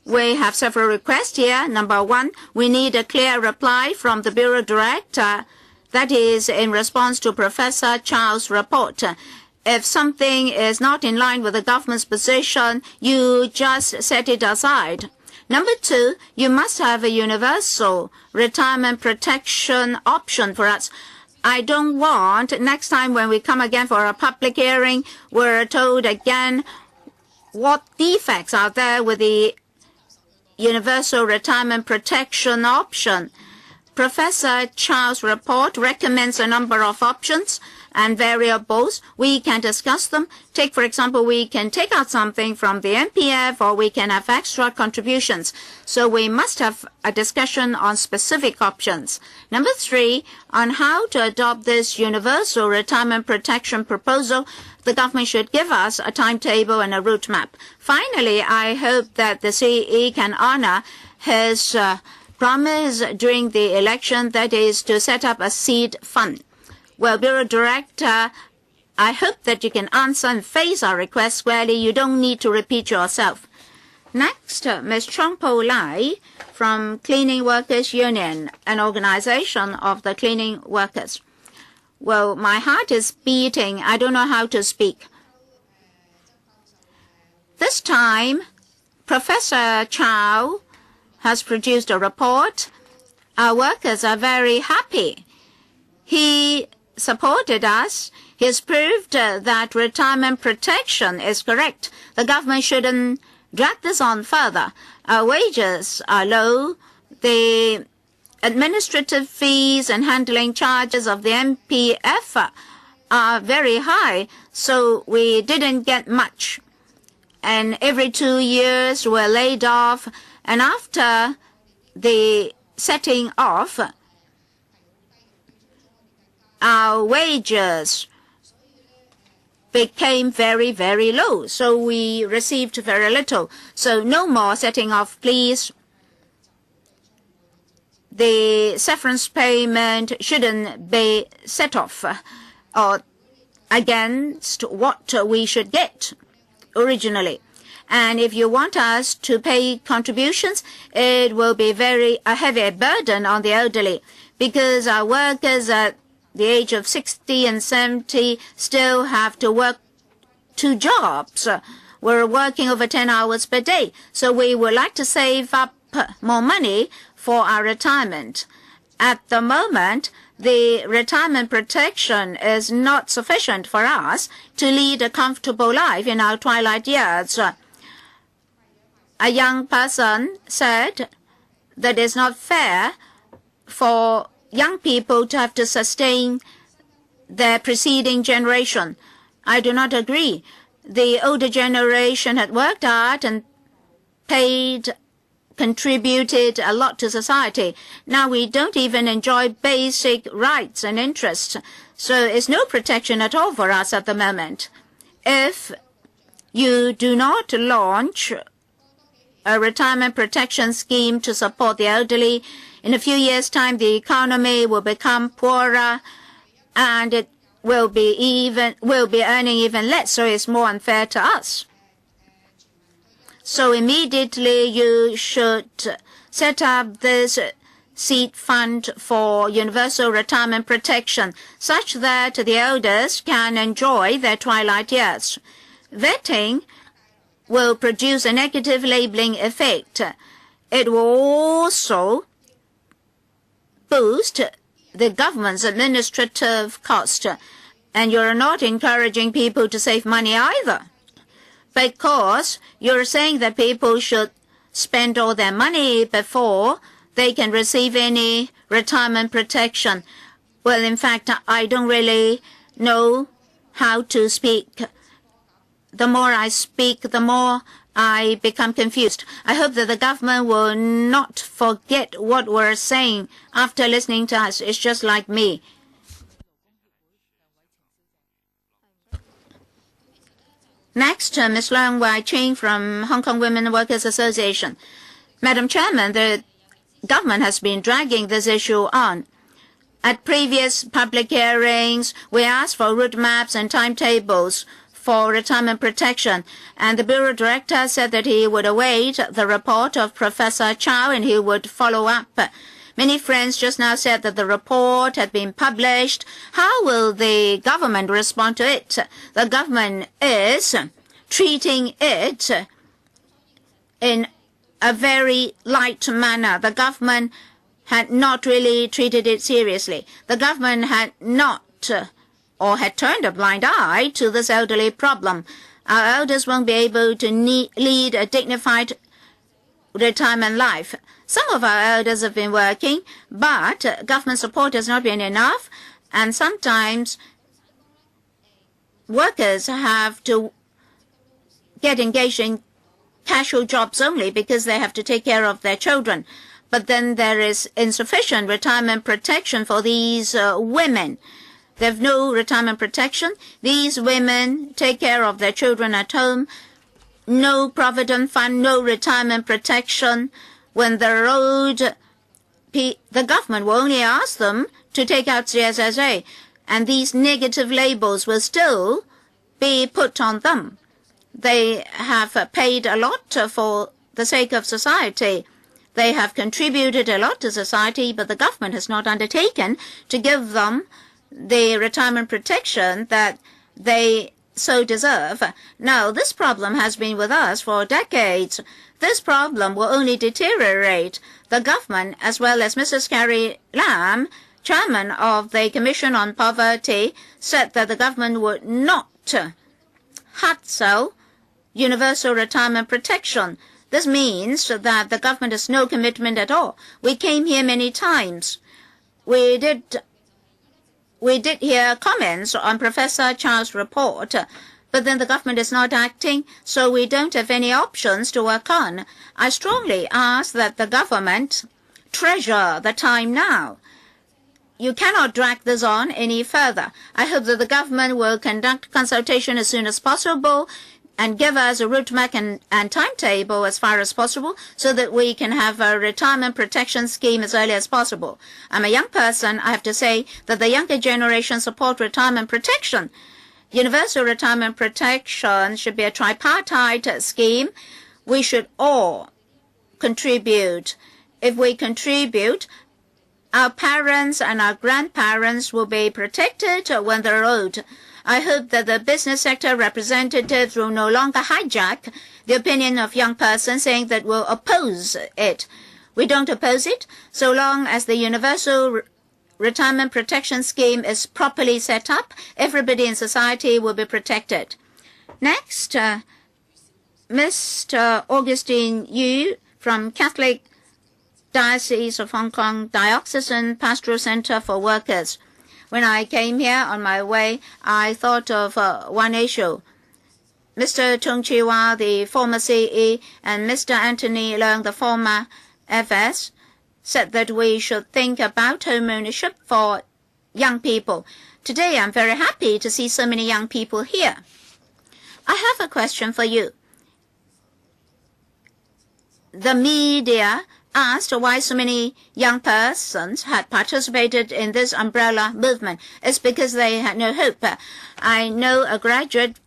We have several requests here. Number one, we need a clear reply from the Bureau Director. That is in response to Professor Chow's report. If something is not in line with the government's position, you just set it aside. Number two, you must have a universal retirement protection option for us. I don't want next time when we come again for a public hearing, we're told again what defects are there with the universal retirement protection option. Professor Chow's report recommends a number of options and variables. We can discuss them. Take, for example, we can take out something from the MPF, or we can have extra contributions. So we must have a discussion on specific options. Number three, on how to adopt this universal retirement protection proposal, the government should give us a timetable and a route map. Finally, I hope that the CE can honor his promise during the election, that is to set up a seed fund. Well, Bureau Director, I hope that you can answer and face our request squarely. You don't need to repeat yourself. Next, Ms. Chong Po Lai from Cleaning Workers Union, an organization of the cleaning workers. Well, my heart is beating. I don't know how to speak. This time, Professor Chow has produced a report. Our workers are very happy. He supported us. He has proved that retirement protection is correct. The government shouldn't drag this on further. Our wages are low. The administrative fees and handling charges of the MPF are very high, so we didn't get much. And every 2 years we're laid off, and after the setting off, our wages became very, very low. So we received very little. So no more setting off, please. The severance payment shouldn't be set off or against what we should get originally. And if you want us to pay contributions, it will be a heavy burden on the elderly, because our workers are the age of 60 and 70 still have to work 2 jobs. We're working over 10 hours per day. So we would like to save up more money for our retirement. At the moment, the retirement protection is not sufficient for us to lead a comfortable life in our twilight years. A young person said that it's not fair for young people to have to sustain their preceding generation. I do not agree. The older generation had worked hard and contributed a lot to society. Now we don't even enjoy basic rights and interests. So it's no protection at all for us at the moment. If you do not launch a retirement protection scheme to support the elderly, in a few years' time the economy will become poorer and it will be earning even less, so it's more unfair to us. So immediately you should set up this seed fund for universal retirement protection such that the elders can enjoy their twilight years. Vetting will produce a negative labeling effect. It will also boost the government's administrative cost. And you're not encouraging people to save money either, because you're saying that people should spend all their money before they can receive any retirement protection. Well, in fact, I don't really know how to speak. The more I speak, the more I become confused. I hope that the government will not forget what we're saying after listening to us. It's just like me. Next, Ms. Leung Wai-ching from Hong Kong Women Workers Association. Madam Chairman, the government has been dragging this issue on. At previous public hearings, we asked for route maps and timetables for retirement protection, and the Bureau Director said that he would await the report of Professor Chow and he would follow up. Many friends just now said that the report had been published. How will the government respond to it? The government is treating it in a very light manner. The government had not really treated it seriously. The government had not or had turned a blind eye to this elderly problem. Our elders won't be able to lead a dignified retirement life. Some of our elders have been working, but government support has not been enough, and sometimes workers have to get engaged in casual jobs only because they have to take care of their children. But then there is insufficient retirement protection for these women. They have no retirement protection. These women take care of their children at home. No provident fund, no retirement protection. When they're old, the government will only ask them to take out CSSA, and these negative labels will still be put on them. They have paid a lot for the sake of society. They have contributed a lot to society, but the government has not undertaken to give them the retirement protection that they so deserve. Now, this problem has been with us for decades. This problem will only deteriorate. The government, as well as Mrs. Carrie Lam, chairman of the Commission on Poverty, said that the government would not hard sell universal retirement protection. This means that the government has no commitment at all. We came here many times. We did hear comments on Professor Chow's report, but then the government is not acting, so we don't have any options to work on. I strongly ask that the government treasure the time now. You cannot drag this on any further. I hope that the government will conduct consultation as soon as possible and give us a route map and timetable as far as possible so that we can have a retirement protection scheme as early as possible. I'm a young person. I have to say that the younger generation support retirement protection. Universal retirement protection should be a tripartite scheme. We should all contribute. If we contribute, our parents and our grandparents will be protected when they're old. I hope that the business sector representatives will no longer hijack the opinion of young persons saying that we'll oppose it. We don't oppose it so long as the universal retirement protection scheme is properly set up. Everybody in society will be protected. Next, Mr. Augustine Yu from Catholic Diocese of Hong Kong Diocesan Pastoral Center for Workers. When I came here on my way, I thought of one issue. Mr. Tung Chi-wah, the former CE, and Mr. Anthony Leung, the former FS, said that we should think about home ownership for young people. Today, I'm very happy to see so many young people here. I have a question for you. The media asked why so many young persons had participated in this umbrella movement. It's because they had no hope. I know a graduate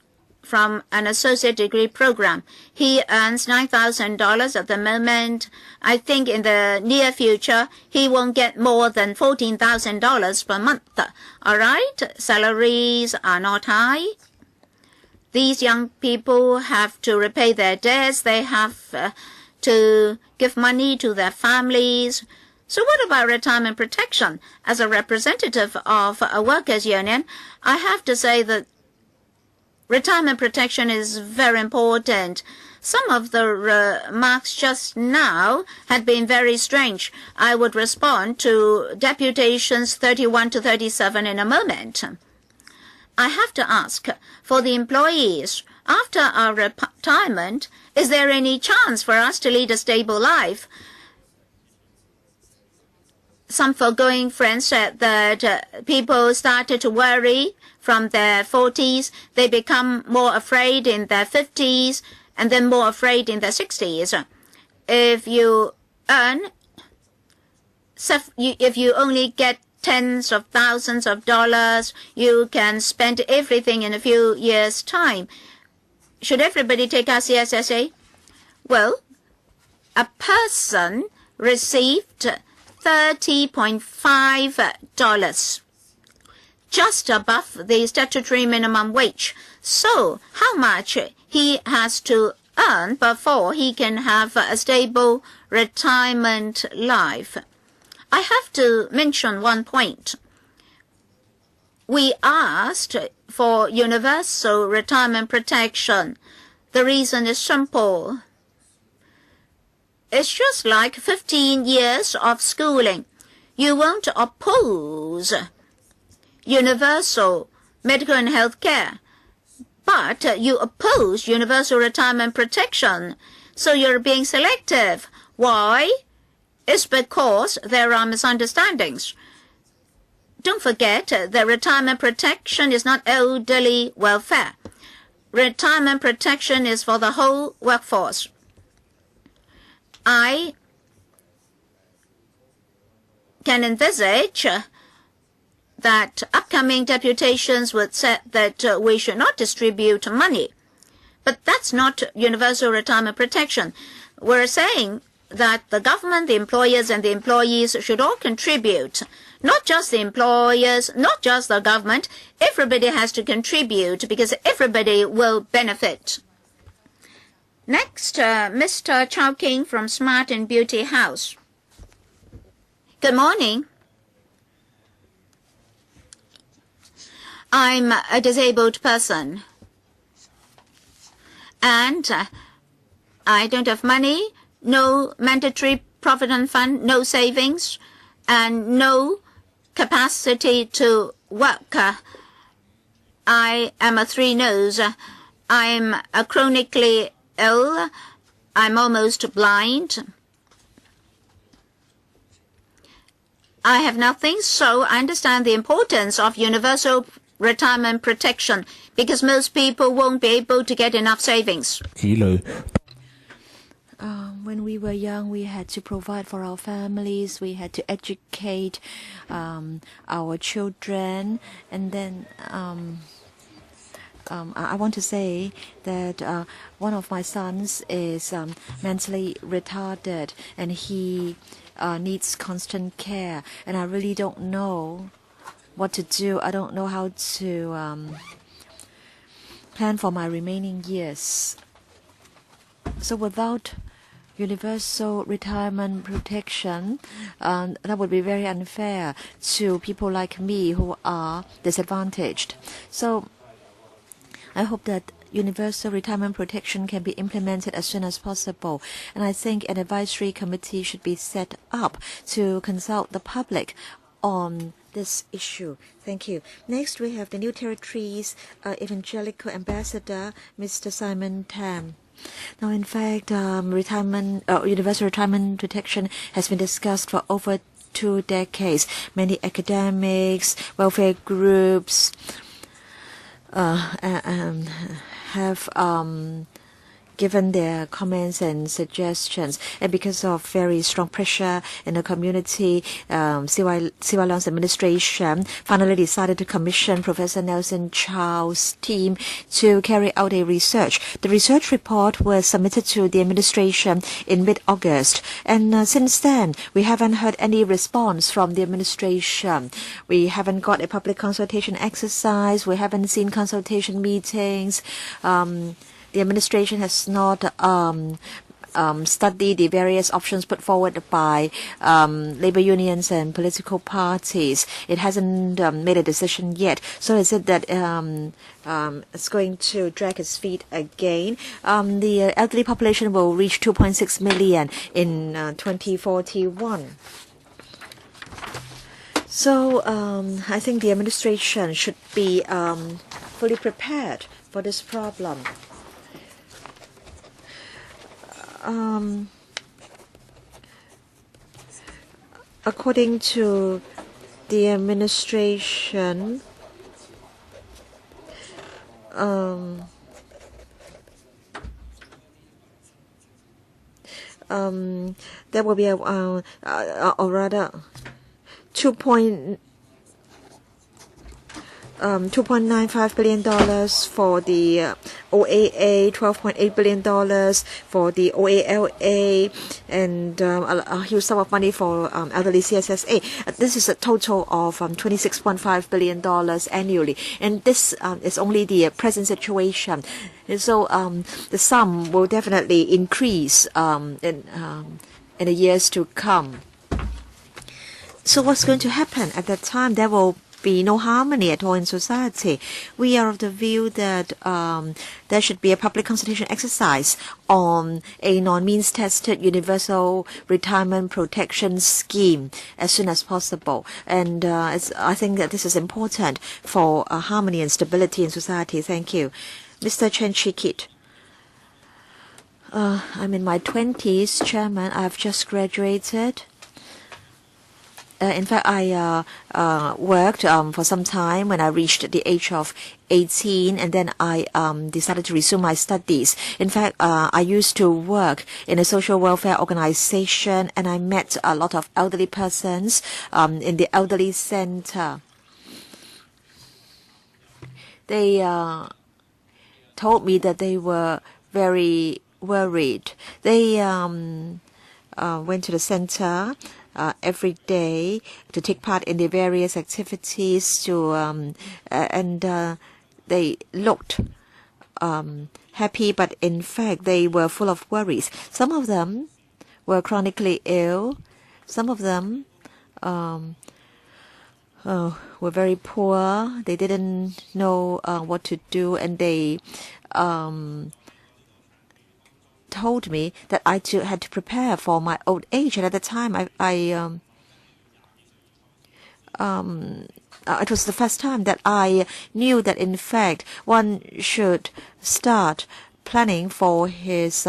from an associate degree program. He earns $9,000 at the moment. I think in the near future, he won't get more than $14,000 per month. All right? Salaries are not high. These young people have to repay their debts. They have to give money to their families. So what about retirement protection? As a representative of a workers' union, I have to say that retirement protection is very important. Some of the remarks just now had been very strange. I would respond to Deputations 31 to 37 in a moment. I have to ask, for the employees, after our retirement, is there any chance for us to lead a stable life? Some foregoing friends said that people started to worry from their 40s. They become more afraid in their 50s and then more afraid in their 60s. If you only get tens of thousands of dollars, you can spend everything in a few years' time. Should everybody take our CSSA? Well, a person received $30.5, just above the statutory minimum wage. So how much he has to earn before he can have a stable retirement life? I have to mention one point. We asked for universal retirement protection. The reason is simple. It's just like 15 years of schooling. You won't oppose universal medical and health care, but you oppose universal retirement protection. So you're being selective. Why? It's because there are misunderstandings. Don't forget that retirement protection is not elderly welfare. Retirement protection is for the whole workforce. I can envisage that upcoming deputations would say that we should not distribute money. But that's not universal retirement protection. We're saying that the government, the employers, and the employees should all contribute. Not just the employers, not just the government. Everybody has to contribute because everybody will benefit. Next, Mr. Chow King from Smart and Beauty House. Good morning. I'm a disabled person. And I don't have money, no mandatory provident fund, no savings, and no capacity to work. I am a three-nose. I'm chronically ill. I'm almost blind. I have nothing, so I understand the importance of universal retirement protection because most people won't be able to get enough savings. When we were young, we had to provide for our families. We had to educate our children. And then I want to say that one of my sons is mentally retarded, and he needs constant care, and I really don't know what to do. I don't know how to plan for my remaining years. So without universal retirement protection, that would be very unfair to people like me who are disadvantaged. So I hope that universal retirement protection can be implemented as soon as possible. And I think an advisory committee should be set up to consult the public on this issue. Thank you. Next, we have the New Territories Evangelical Ambassador, Mr. Simon Tam. Now, in fact, universal retirement protection has been discussed for over 2 decades. Many academics, welfare groups have given their comments and suggestions, and because of very strong pressure in the community, CY Leung's administration finally decided to commission Professor Nelson Chow's team to carry out a research. The research report was submitted to the administration in mid-August, and since then we haven't heard any response from the administration. We haven't got a public consultation exercise. We haven't seen consultation meetings. The administration has not studied the various options put forward by labor unions and political parties. It hasn't made a decision yet. So is it that it's going to drag its feet again? The elderly population will reach 2.6 million in 2041. So I think the administration should be fully prepared for this problem. According to the administration, there will be a or rather $2.95 billion for the OAA, $12.8 billion for the OALA, and a huge sum of money for elderly CSSA. This is a total of $26.5 billion annually, and this is only the present situation. And so the sum will definitely increase in the years to come. So what's going to happen at that time? There will be no harmony at all in society. We are of the view that there should be a public consultation exercise on a non-means tested universal retirement protection scheme as soon as possible. And I think that this is important for harmony and stability in society. Thank you. Mr. Chen Chi-kit. I'm in my 20s, Chairman. I've just graduated. In fact, I worked for some time when I reached the age of 18, and then I decided to resume my studies. In fact, I used to work in a social welfare organization, and I met a lot of elderly persons in the elderly center. They told me that they were very worried. They went to the center every day to take part in the various activities and they looked happy, but in fact they were full of worries. Some of them were chronically ill. Some of them were very poor. They didn't know what to do, and they told me that I too had to prepare for my old age. And at the time, it was the first time that I knew that in fact one should start planning for his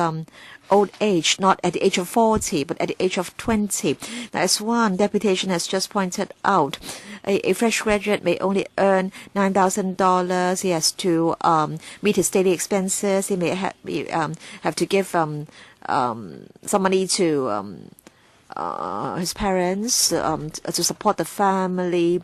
old age, not at the age of 40, but at the age of 20. Now, as one deputation has just pointed out, a fresh graduate may only earn $9,000. He has to meet his daily expenses. He may have to give some money to his parents to support the family.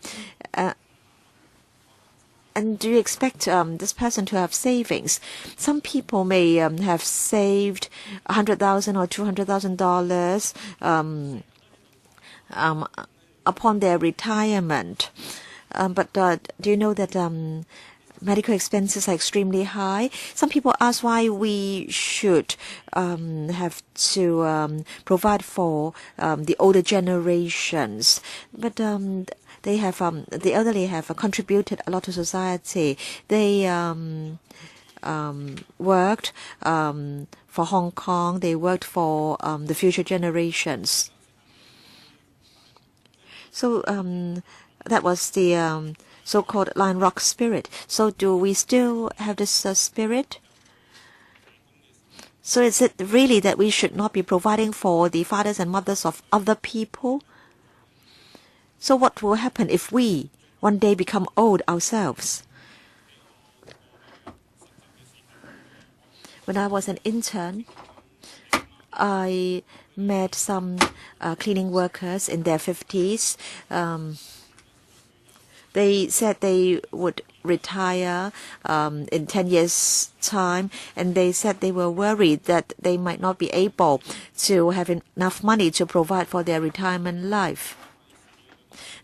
And do you expect this person to have savings? Some people may have saved $100,000 or $200,000 upon their retirement. But do you know that medical expenses are extremely high? Some people ask why we should have to provide for the older generations. But they have the elderly have contributed a lot to society. They worked for Hong Kong. They worked for the future generations. So that was the so-called Lion Rock spirit. So do we still have this spirit? So is it really that we should not be providing for the fathers and mothers of other people? So what will happen if we one day become old ourselves? When I was an intern, I met some cleaning workers in their 50s. They said they would retire in 10 years' time, and they said they were worried that they might not be able to have enough money to provide for their retirement life.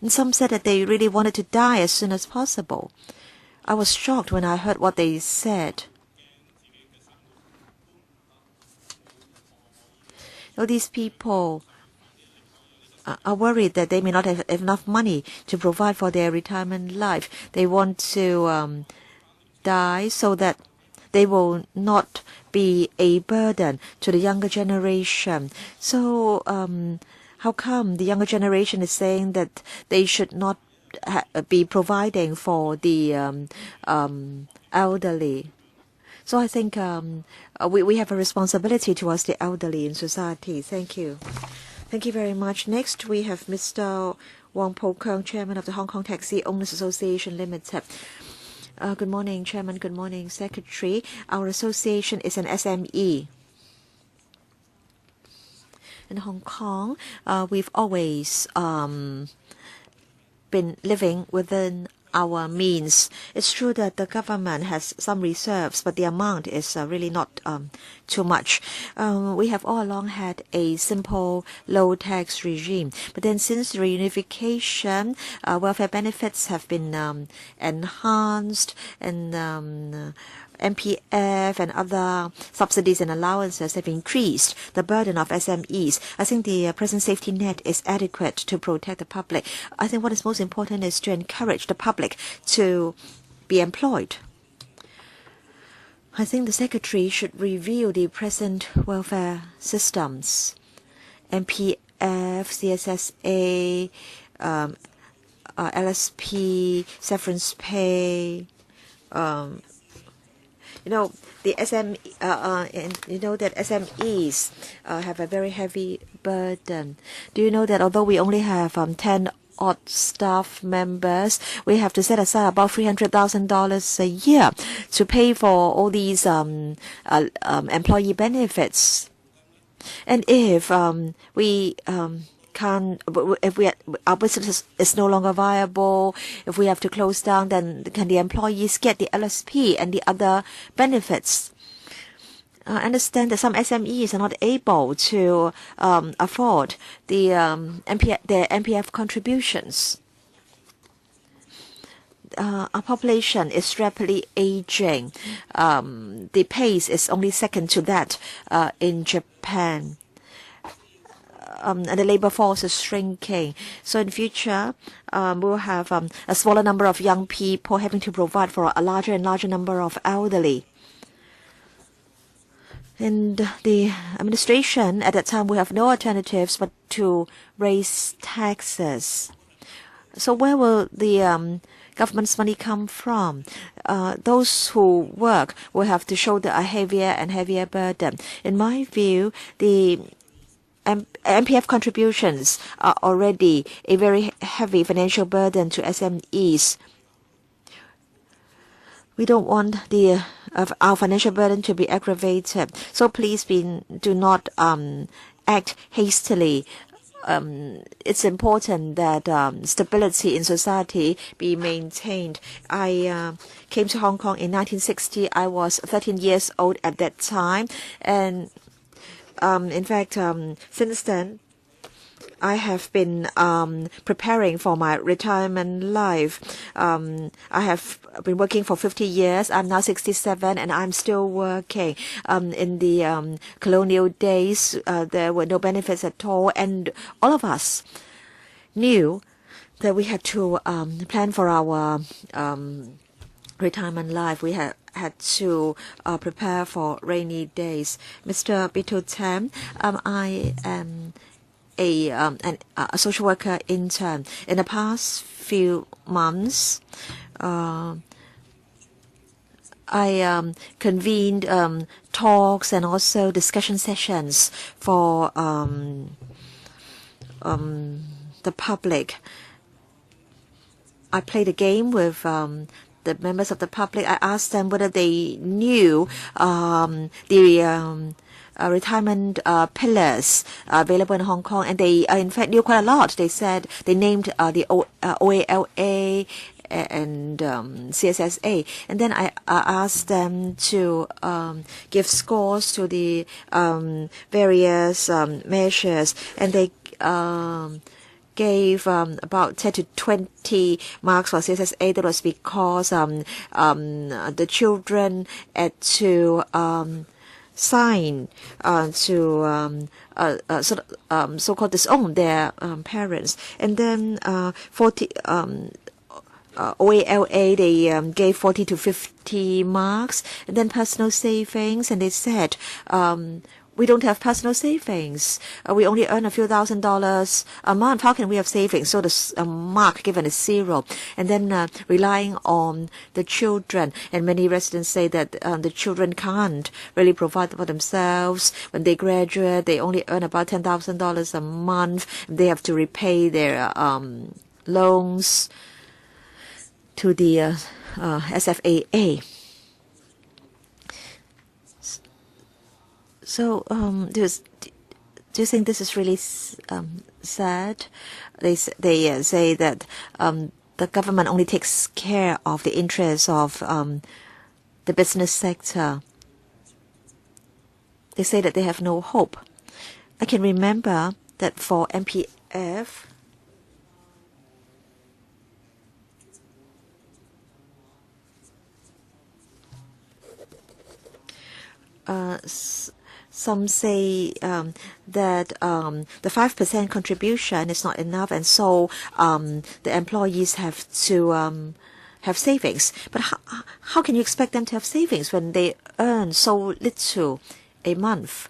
And some said that they really wanted to die as soon as possible. I was shocked when I heard what they said. These people are worried that they may not have enough money to provide for their retirement life. They want to die so that they will not be a burden to the younger generation. So how come the younger generation is saying that they should not be providing for the elderly? So I think we have a responsibility towards the elderly in society. Thank you. Thank you very much. Next, we have Mr. Wong Po Keung, Chairman of the Hong Kong Taxi Owners Association Limited. Good morning, Chairman. Good morning, Secretary. Our association is an SME. In Hong Kong, we've always been living within our means. It's true that the government has some reserves, but the amount is really not too much. We have all along had a simple low tax regime, but then since the reunification, welfare benefits have been enhanced, and MPF and other subsidies and allowances have increased the burden of SMEs. I think the present safety net is adequate to protect the public. I think what is most important is to encourage the public to be employed. I think the Secretary should review the present welfare systems, MPF, CSSA, LSP, severance pay, the SME, and you know that SMEs have a very heavy burden. Do you know that although we only have 10 odd staff members, we have to set aside about $300,000 a year to pay for all these employee benefits. And if our business is no longer viable, if we have to close down, then can the employees get the LSP and the other benefits? I understand that some SMEs are not able to afford the their MPF contributions. Our population is rapidly aging. The pace is only second to that in Japan. And the labor force is shrinking. So in future, we'll have a smaller number of young people having to provide for a larger and larger number of elderly. And the administration at that time will have no alternatives but to raise taxes. So where will the government's money come from? Those who work will have to shoulder a heavier and heavier burden. In my view, the MPF contributions are already a very heavy financial burden to SMEs. We don't want our financial burden to be aggravated. So please do not act hastily. It's important that stability in society be maintained. I came to Hong Kong in 1960. I was 13 years old at that time, and in fact, since then, I have been preparing for my retirement life. I have been working for 50 years. I'm now 67 and I'm still working. In the colonial days, there were no benefits at all, and all of us knew that we had to plan for our retirement life. We had to prepare for rainy days. Mr. Bitotam, I am a social worker intern. In the past few months, I convened talks and also discussion sessions for the public. I played a game with the members of the public. I asked them whether they knew the retirement pillars available in Hong Kong, and they in fact knew quite a lot. They said they named the OALA and CSSA, and then I asked them to give scores to the various measures, and they gave about 10 to 20 marks for CSSA. That was because the children had to sign to so-called disown their parents. And then 40 OALA, they gave 40 to 50 marks. And then personal savings, and they said we don't have personal savings. We only earn a few $1,000s a month. How can we have savings? So the mark given is 0. And then relying on the children. And many residents say that the children can't really provide for themselves. When they graduate, they only earn about $10,000 a month. They have to repay their loans to the SFAA. So, do you think this is really sad? They say that the government only takes care of the interests of the business sector. They say that they have no hope. I can remember that for MPF, some say that the 5% contribution is not enough, and so the employees have to have savings. But how can you expect them to have savings when they earn so little a month?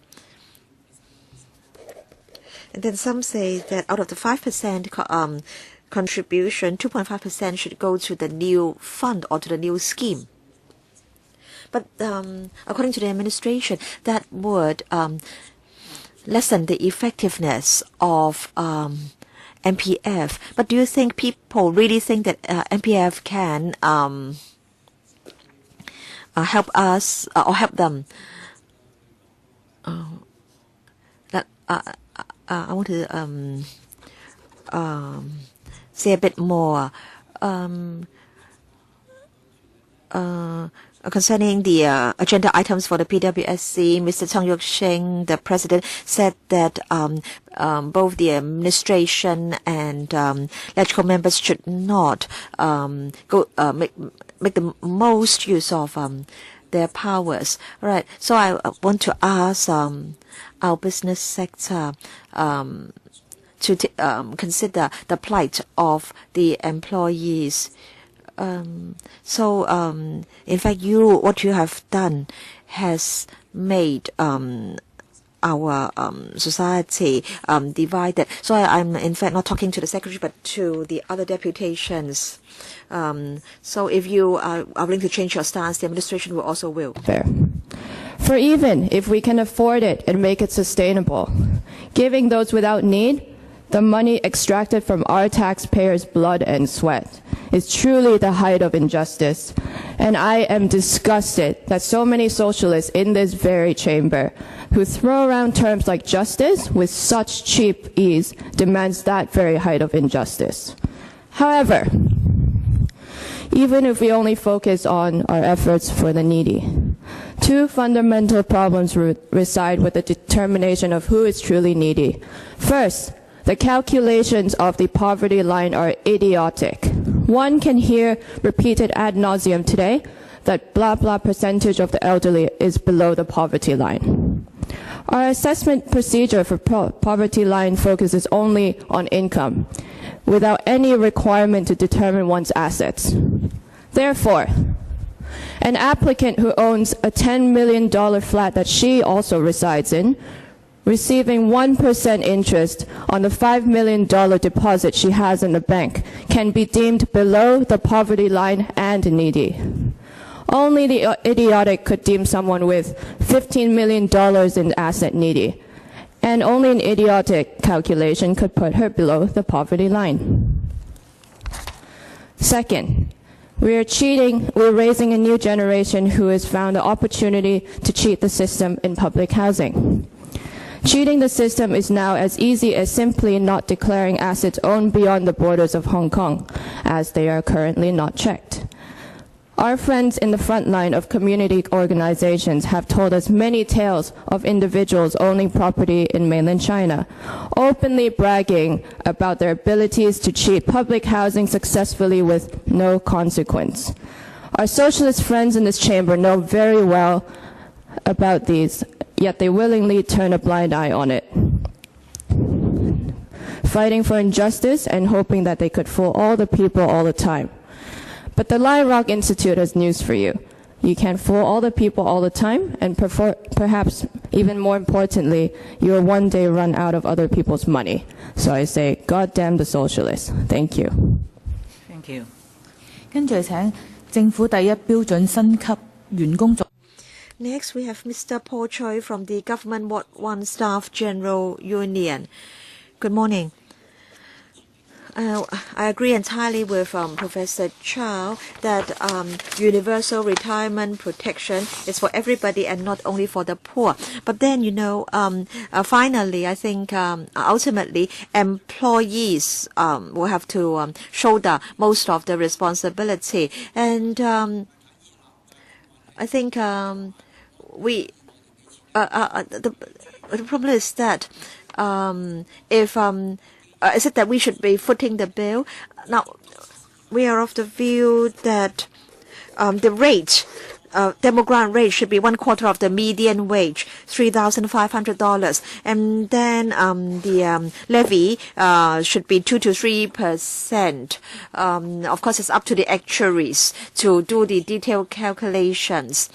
And then some say that out of the 5% contribution, 2.5% should go to the new fund or to the new scheme. But according to the administration, that would lessen the effectiveness of MPF. But do you think people really think that MPF can help us or help them? I want to say a bit more. Concerning the agenda items for the PWSC, Mr. Tang Yuk-shing, the president, said that both the administration and electrical members should not make the most use of their powers. All right. So I want to ask our business sector to consider the plight of the employees. In fact, what you have done has made our society divided. So I'm in fact not talking to the secretary, but to the other deputations. So if you are willing to change your stance, the administration will also will. Fair. For even if we can afford it and make it sustainable, giving those without need the money extracted from our taxpayers' blood and sweat is truly the height of injustice. And I am disgusted that so many socialists in this very chamber who throw around terms like justice with such cheap ease demands that very height of injustice. However, even if we only focus on our efforts for the needy, two fundamental problems reside with the determination of who is truly needy. First, The calculations of the poverty line are idiotic. One can hear repeated ad nauseum today that blah blah percentage of the elderly is below the poverty line. Our assessment procedure for poverty line focuses only on income, without any requirement to determine one's assets. Therefore, an applicant who owns a $10 million flat that she also resides in, receiving 1% interest on the $5 million deposit she has in the bank, can be deemed below the poverty line and needy. Only the idiotic could deem someone with $15 million in asset needy, and only an idiotic calculation could put her below the poverty line. Second, we're raising a new generation who has found the opportunity to cheat the system in public housing. Cheating the system is now as easy as simply not declaring assets owned beyond the borders of Hong Kong, as they are currently not checked. Our friends in the front line of community organizations have told us many tales of individuals owning property in mainland China, openly bragging about their abilities to cheat public housing successfully with no consequence. Our socialist friends in this chamber know very well about these, yet they willingly turn a blind eye on it, fighting for injustice and hoping that they could fool all the people all the time. But the Lai Rock Institute has news for you. You can fool all the people all the time, and perhaps even more importantly, you will one day run out of other people's money. So I say, God damn the socialists. Thank you. Thank you. 跟住請政府第一標準薪級員工組。 Next, we have Mr. Paul Choi from the Government Ward 1 Staff General Union. Good morning. I agree entirely with Professor Chow that universal retirement protection is for everybody and not only for the poor. But then, finally, I think ultimately employees will have to shoulder most of the responsibility. And I think the problem is that if is it that we should be footing the bill? Now, we are of the view that the rate, demographic rate should be 1/4 of the median wage, $3,500, and then the levy should be 2 to 3%. Of course, it's up to the actuaries to do the detailed calculations.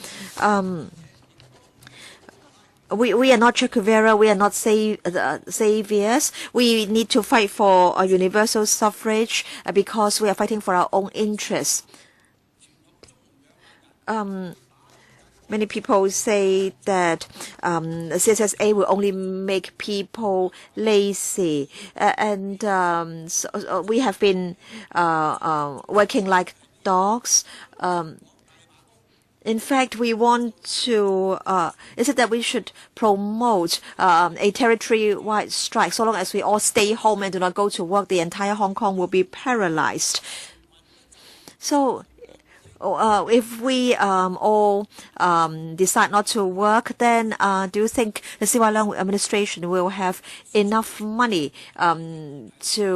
We are not Che Guevara, we are not saviors. We need to fight for a universal suffrage because we are fighting for our own interests. Many people say that CSSA will only make people lazy. So we have been working like dogs. In fact, we want to, is it that we should promote a territory-wide strike? So long as we all stay home and do not go to work, the entire Hong Kong will be paralyzed. So if we all decide not to work, then do you think the CY Leung administration will have enough money to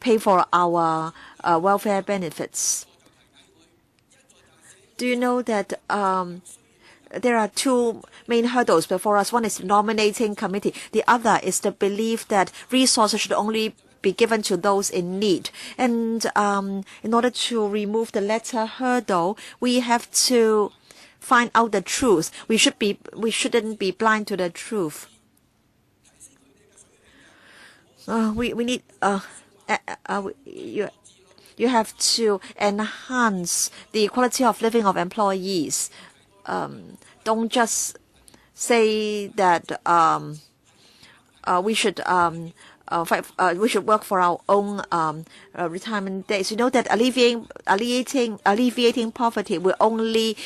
pay for our welfare benefits? Do you know that there are two main hurdles before us? One is nominating committee. The other is the belief that resources should only be given to those in need. And in order to remove the latter hurdle, we have to find out the truth. We shouldn't be blind to the truth. We need you have to enhance the quality of living of employees. Don't just say that we should work for our own retirement days. You know that alleviating poverty will only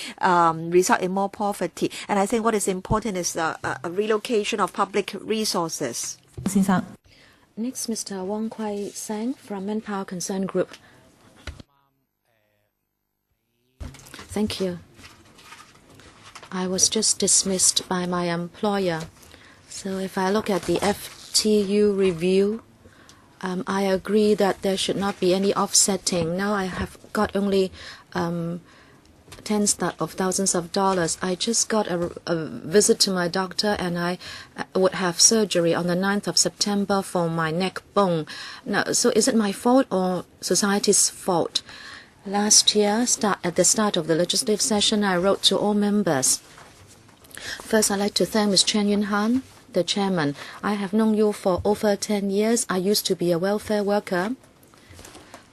result in more poverty. And I think what is important is a relocation of public resources. Next, Mr. Wong Kwai Sang from Manpower Concern Group. Thank you. I was just dismissed by my employer. So if I look at the FT ITU review, I agree that there should not be any offsetting. Now I have got only tens of thousands of dollars. I just got a visit to my doctor, and I would have surgery on the 9th of September for my neck bone. Now, so is it my fault or society's fault? Last year, at the start of the legislative session, I wrote to all members. First, I'd like to thank Ms. Chen Yun-han, the chairman. I have known you for over 10 years. I used to be a welfare worker.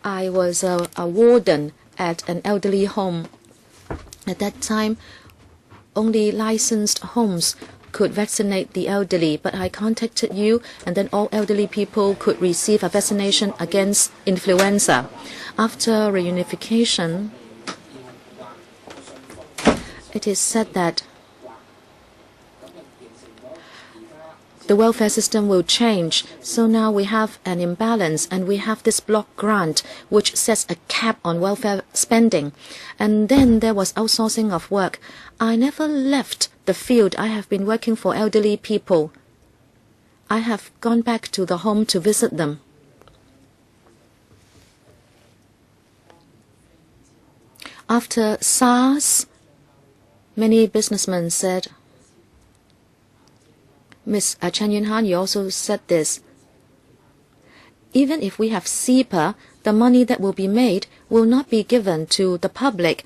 I was a warden at an elderly home. At that time, only licensed homes could vaccinate the elderly, but I contacted you, and then all elderly people could receive a vaccination against influenza. After reunification, it is said that the welfare system will change. So now we have an imbalance, and we have this block grant which sets a cap on welfare spending. And then there was outsourcing of work. I never left the field. I have been working for elderly people. I have gone back to the home to visit them. After SARS, many businessmen said, Ms. Chen Yun-han, you also said this. Even if we have SEPA, the money that will be made will not be given to the public.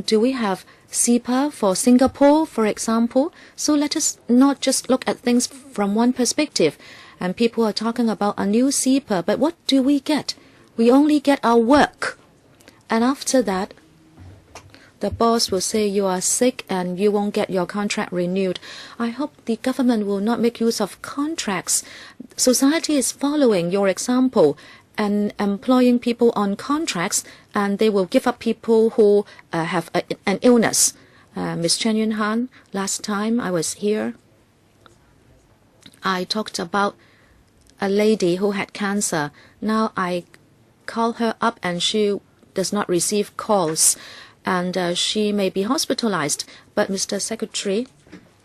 Do we have SEPA for Singapore, for example? So let us not just look at things from one perspective. And people are talking about a new SEPA, but what do we get? We only get our work. And after that, the boss will say you are sick and you won't get your contract renewed. I hope the government will not make use of contracts. Society is following your example and employing people on contracts, and they will give up people who have an illness. Ms. Chen Yun-han, last time I was here, I talked about a lady who had cancer. Now I call her up and she does not receive calls. And she may be hospitalized. But, Mr. Secretary,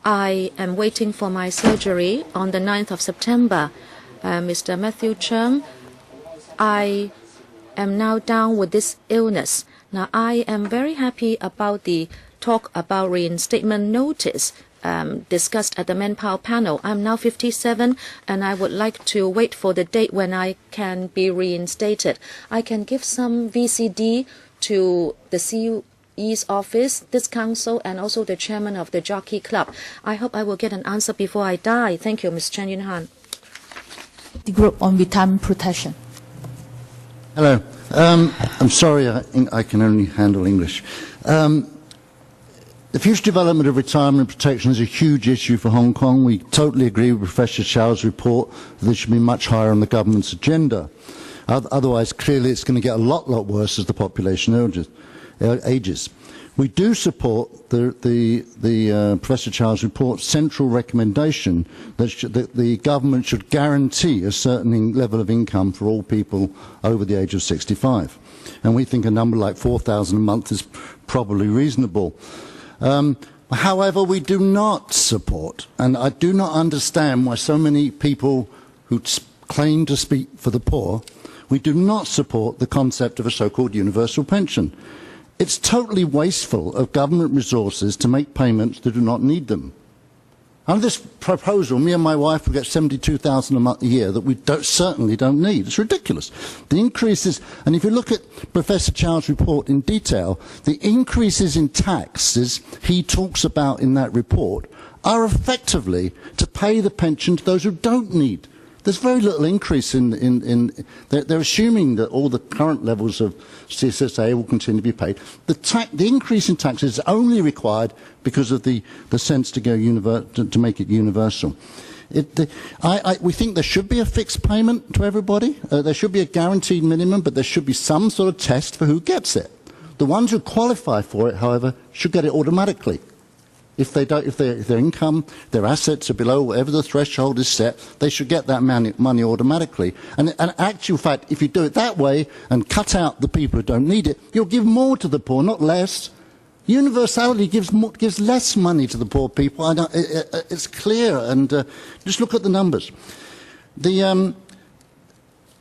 I am waiting for my surgery on the 9th of September. Mr. Matthew Chung, I am now down with this illness. Now, I am very happy about the talk about reinstatement notice discussed at the manpower panel. I'm now 57, and I would like to wait for the date when I can be reinstated. I can give some VCD to the CUE's office, this council, and also the chairman of the Jockey Club. I hope I will get an answer before I die. Thank you, Ms. Chen Yun-han. The group on retirement protection. Hello. I'm sorry, I can only handle English. The future development of retirement protection is a huge issue for Hong Kong. We totally agree with Professor Chow's report that this should be much higher on the government's agenda. Otherwise, clearly, it's going to get a lot worse as the population ages. We do support the Professor Chow's report's central recommendation that the government should guarantee a certain level of income for all people over the age of 65. And we think a number like 4,000 a month is probably reasonable. However, we do not support, and I do not understand why so many people who claim to speak for the poor, we do not support the concept of a so-called universal pension. It's totally wasteful of government resources to make payments that do not need them. Under this proposal, me and my wife will get $72,000 a year that we certainly don't need. It's ridiculous. The increases, and if you look at Professor Chow's report in detail, the increases in taxes he talks about in that report are effectively to pay the pension to those who don't need. There's very little increase they're assuming that all the current levels of CSSA will continue to be paid. The increase in taxes is only required because of the sense to go to make it universal. We think there should be a fixed payment to everybody. There should be a guaranteed minimum, but there should be some sort of test for who gets it. The ones who qualify for it, however, should get it automatically. If their income, their assets are below whatever the threshold is set, they should get that money automatically. And in actual fact, if you do it that way and cut out the people who don't need it, you'll give more to the poor, not less. Universality gives less money to the poor people. It's clear, and just look at the numbers.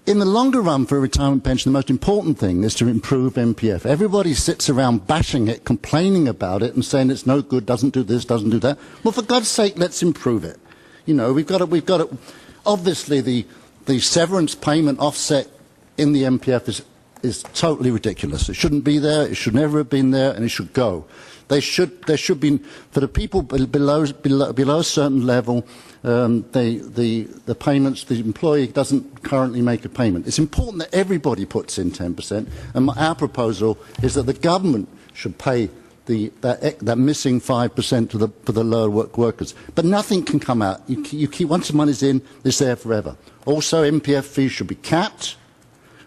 In the longer run for a retirement pension, the most important thing is to improve MPF. Everybody sits around bashing it, complaining about it, and saying it's no good, doesn't do this, doesn't do that. Well, for God's sake, let's improve it. You know, we've got to. Obviously, the severance payment offset in the MPF is totally ridiculous. It shouldn't be there. It should never have been there, and it should go. There should be, for the people below a certain level, the payments, the employee doesn't currently make a payment. It's important that everybody puts in 10%, and our proposal is that the government should pay that missing 5% for the lower workers. But nothing can come out. You keep, once the money's in, it's there forever. Also, MPF fees should be capped.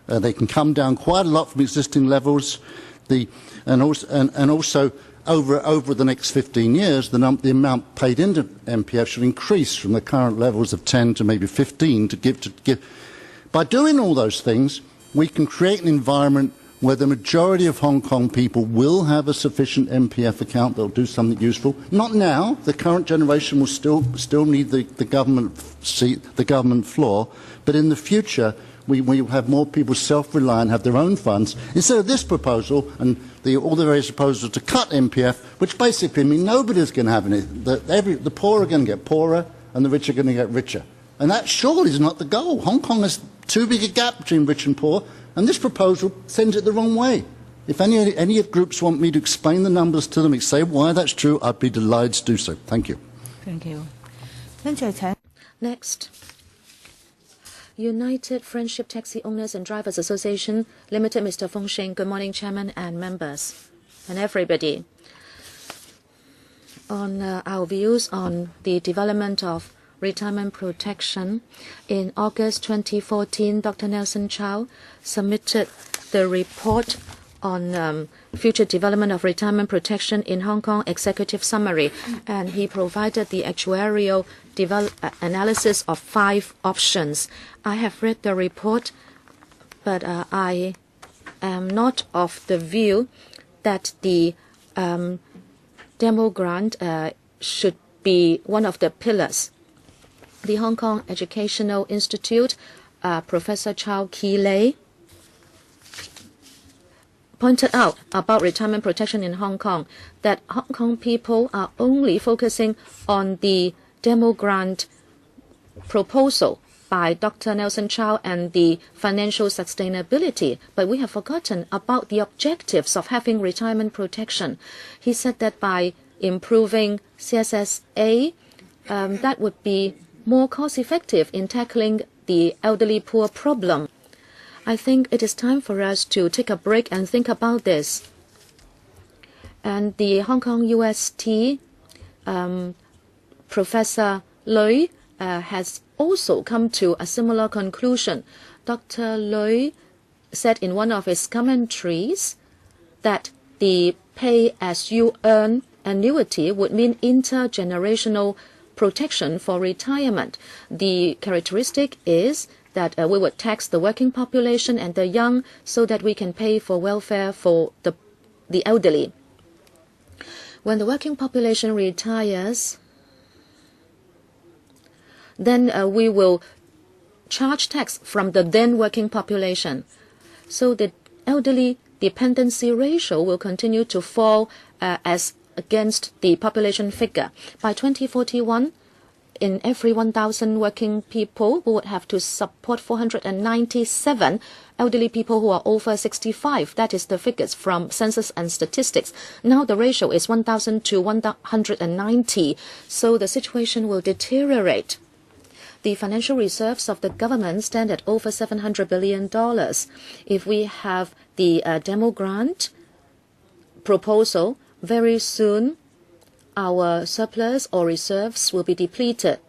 They can come down quite a lot from existing levels. And also over the next 15 years, the amount paid into MPF should increase from the current levels of 10 to maybe 15 to give. By doing all those things, we can create an environment where the majority of Hong Kong people will have a sufficient MPF account. They'll do something useful. Not now. The current generation will still need the government seat, the government floor. But in the future, we will have more people self-reliant, have their own funds, instead of this proposal and all the various proposals to cut MPF, which basically mean nobody's going to have any. The poor are going to get poorer and the rich are going to get richer. And that surely is not the goal. Hong Kong has too big a gap between rich and poor, and this proposal sends it the wrong way. If any groups want me to explain the numbers to them, say why that's true, I'd be delighted to do so. Thank you. Thank you. Next. United Friendship Taxi Owners and Drivers Association Limited, Mr. Feng Sheng. Good morning, Chairman and members and everybody. On our views on the development of retirement protection, in August 2014, Dr. Nelson Chow submitted the report on future development of retirement protection in Hong Kong executive summary, and he provided the actuarial analysis of 5 options. I have read the report, but I am not of the view that the demo grant should be one of the pillars. The Hong Kong Educational Institute, Professor Chow Ki Lei, pointed out about retirement protection in Hong Kong, that Hong Kong people are only focusing on the demo grant proposal by Dr. Nelson Chow and the financial sustainability, but we have forgotten about the objectives of having retirement protection. He said that by improving CSSA, that would be more cost-effective in tackling the elderly poor problem. I think it is time for us to take a break and think about this. And the Hong Kong UST Professor Lui has also come to a similar conclusion. Dr. Lui said in one of his commentaries that the pay-as-you-earn annuity would mean intergenerational protection for retirement. The characteristic is that we would tax the working population and the young so that we can pay for welfare for the elderly. When the working population retires, then we will charge tax from the then working population. So the elderly dependency ratio will continue to fall as against the population figure. By 2041, in every 1,000 working people, we would have to support 497 elderly people who are over 65. That is the figures from Census and Statistics. Now the ratio is 1,000 to 190, so the situation will deteriorate. The financial reserves of the government stand at over $700 billion. If we have the demo grant proposal, very soon our surplus or reserves will be depleted.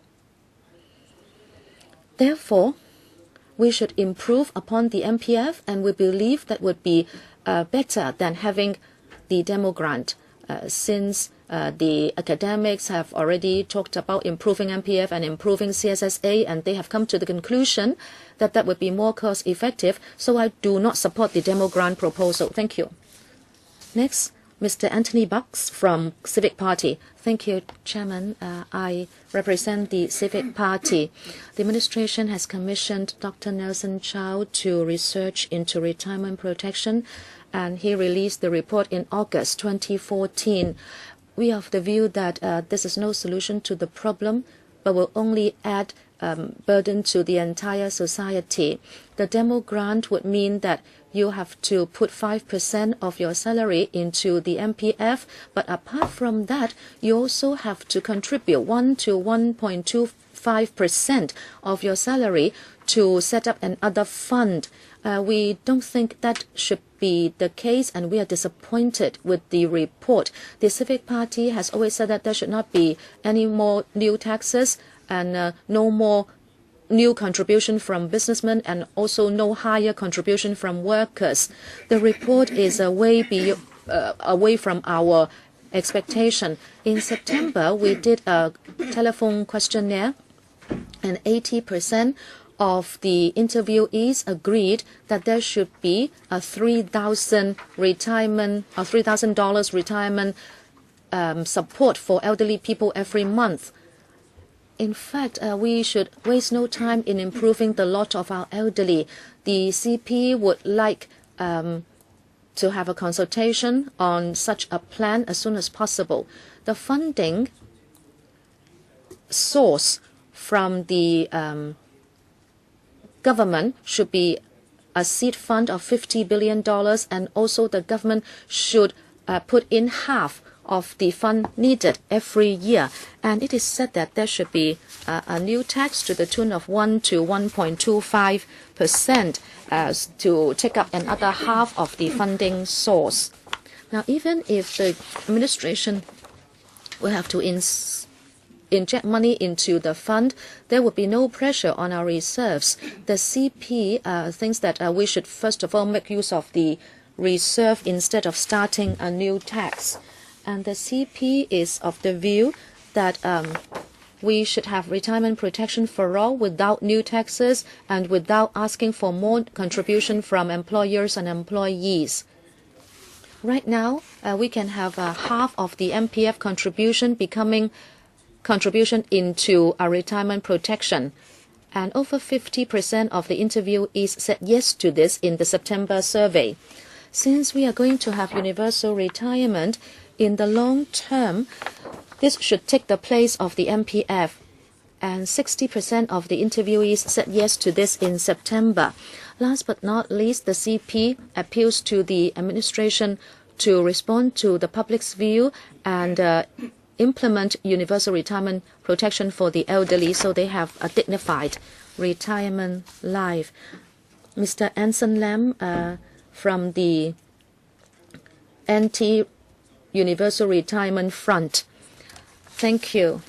Therefore, we should improve upon the MPF, and we believe that would be better than having the demo grant, since the academics have already talked about improving MPF and improving CSSA, and they have come to the conclusion that that would be more cost effective. So I do not support the demo grant proposal. Thank you. Next, Mr. Anthony Bucks from Civic Party. Thank you, Chairman. I represent the Civic Party. The administration has commissioned Dr. Nelson Chow to research into retirement protection, and he released the report in August 2014. We are of the view that this is no solution to the problem, but will only add burden to the entire society. The demo grant would mean that you have to put 5% of your salary into the MPF, but apart from that, you also have to contribute 1 to 1.25% of your salary to set up another fund. We don't think that should be the case, and we are disappointed with the report. The Civic Party has always said that there should not be any more new taxes and no more new contribution from businessmen, and also no higher contribution from workers. The report is away from our expectation. In September, we did a telephone questionnaire, and 80% of the interviewees agreed that there should be a $3,000 retirement support for elderly people every month. In fact, we should waste no time in improving the lot of our elderly. The CP would like to have a consultation on such a plan as soon as possible. The funding source from the government should be a seed fund of $50 billion, and also the government should put in half of the fund needed every year. And it is said that there should be a new tax to the tune of 1 to 1.25% to take up another half of the funding source. Now, even if the administration will have to inject money into the fund, there will be no pressure on our reserves. The CP thinks that we should first of all make use of the reserve instead of starting a new tax. And the CP is of the view that we should have retirement protection for all without new taxes and without asking for more contribution from employers and employees. Right now, we can have half of the MPF contribution becoming contribution into a retirement protection. And over 50% of the interviewees said yes to this in the September survey. Since we are going to have universal retirement, in the long term, this should take the place of the MPF. And 60% of the interviewees said yes to this in September. Last but not least, the CP appeals to the administration to respond to the public's view and implement universal retirement protection for the elderly so they have a dignified retirement life. Mr. Anson Lam from the Anti-Universal Retirement Front. Thank you.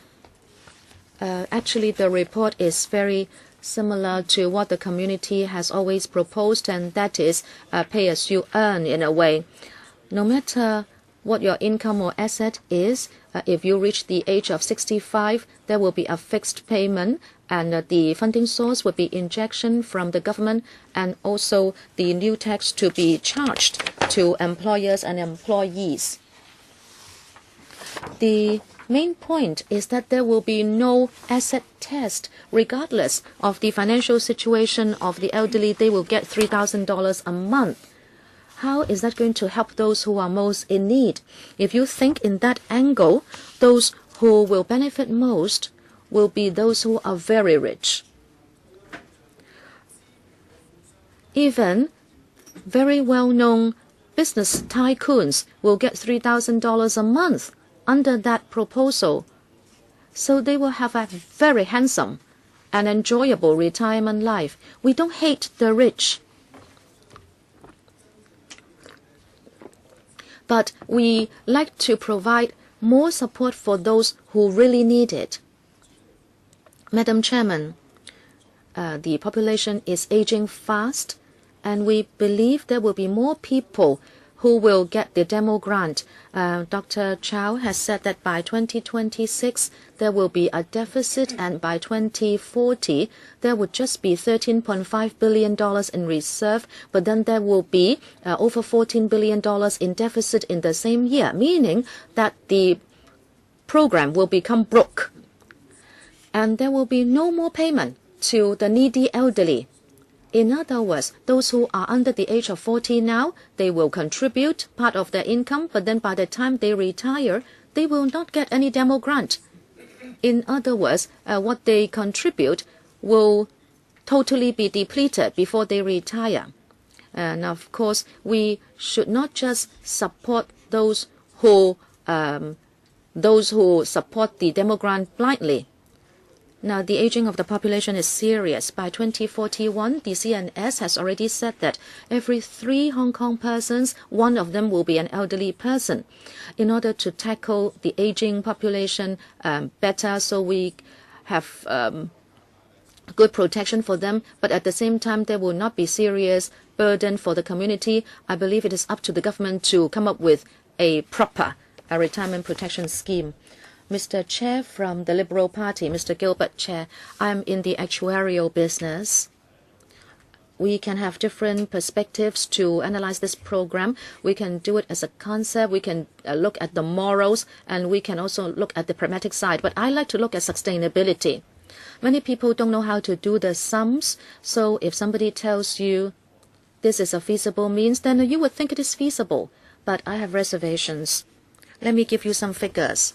Actually, the report is very similar to what the community has always proposed, and that is pay as you earn in a way. No matter what your income or asset is, if you reach the age of 65, there will be a fixed payment, and the funding source will be injection from the government, and also the new tax to be charged to employers and employees. The main point is that there will be no asset test. Regardless of the financial situation of the elderly, they will get $3,000 a month. How is that going to help those who are most in need? If you think in that angle, those who will benefit most will be those who are very rich. Even very well-known business tycoons will get $3,000 a month under that proposal. So they will have a very handsome and enjoyable retirement life. We don't hate the rich, but we like to provide more support for those who really need it. Madam Chairman, the population is aging fast, and we believe there will be more people who will get the demo grant. Dr. Chow has said that by 2026 there will be a deficit, and by 2040 there would just be $13.5 billion in reserve, but then there will be over $14 billion in deficit in the same year, meaning that the program will become broke. And there will be no more payment to the needy elderly. In other words, those who are under the age of 40 now, they will contribute part of their income, but then by the time they retire, they will not get any demo grant. In other words, what they contribute will totally be depleted before they retire. And of course, we should not just support those who support the demo grant blindly. Now, the aging of the population is serious. By 2041, the CNS has already said that every 3 Hong Kong persons, 1 of them will be an elderly person. In order to tackle the aging population better, so we have good protection for them, but at the same time, there will not be serious burden for the community. I believe it is up to the government to come up with a proper retirement protection scheme. Mr. Chair from the Liberal Party, Mr. Gilbert Chair, I'm in the actuarial business. We can have different perspectives to analyze this program. We can do it as a concept. We can look at the morals, and we can also look at the pragmatic side. But I like to look at sustainability. Many people don't know how to do the sums. So if somebody tells you this is a feasible means, then you would think it is feasible. But I have reservations. Let me give you some figures.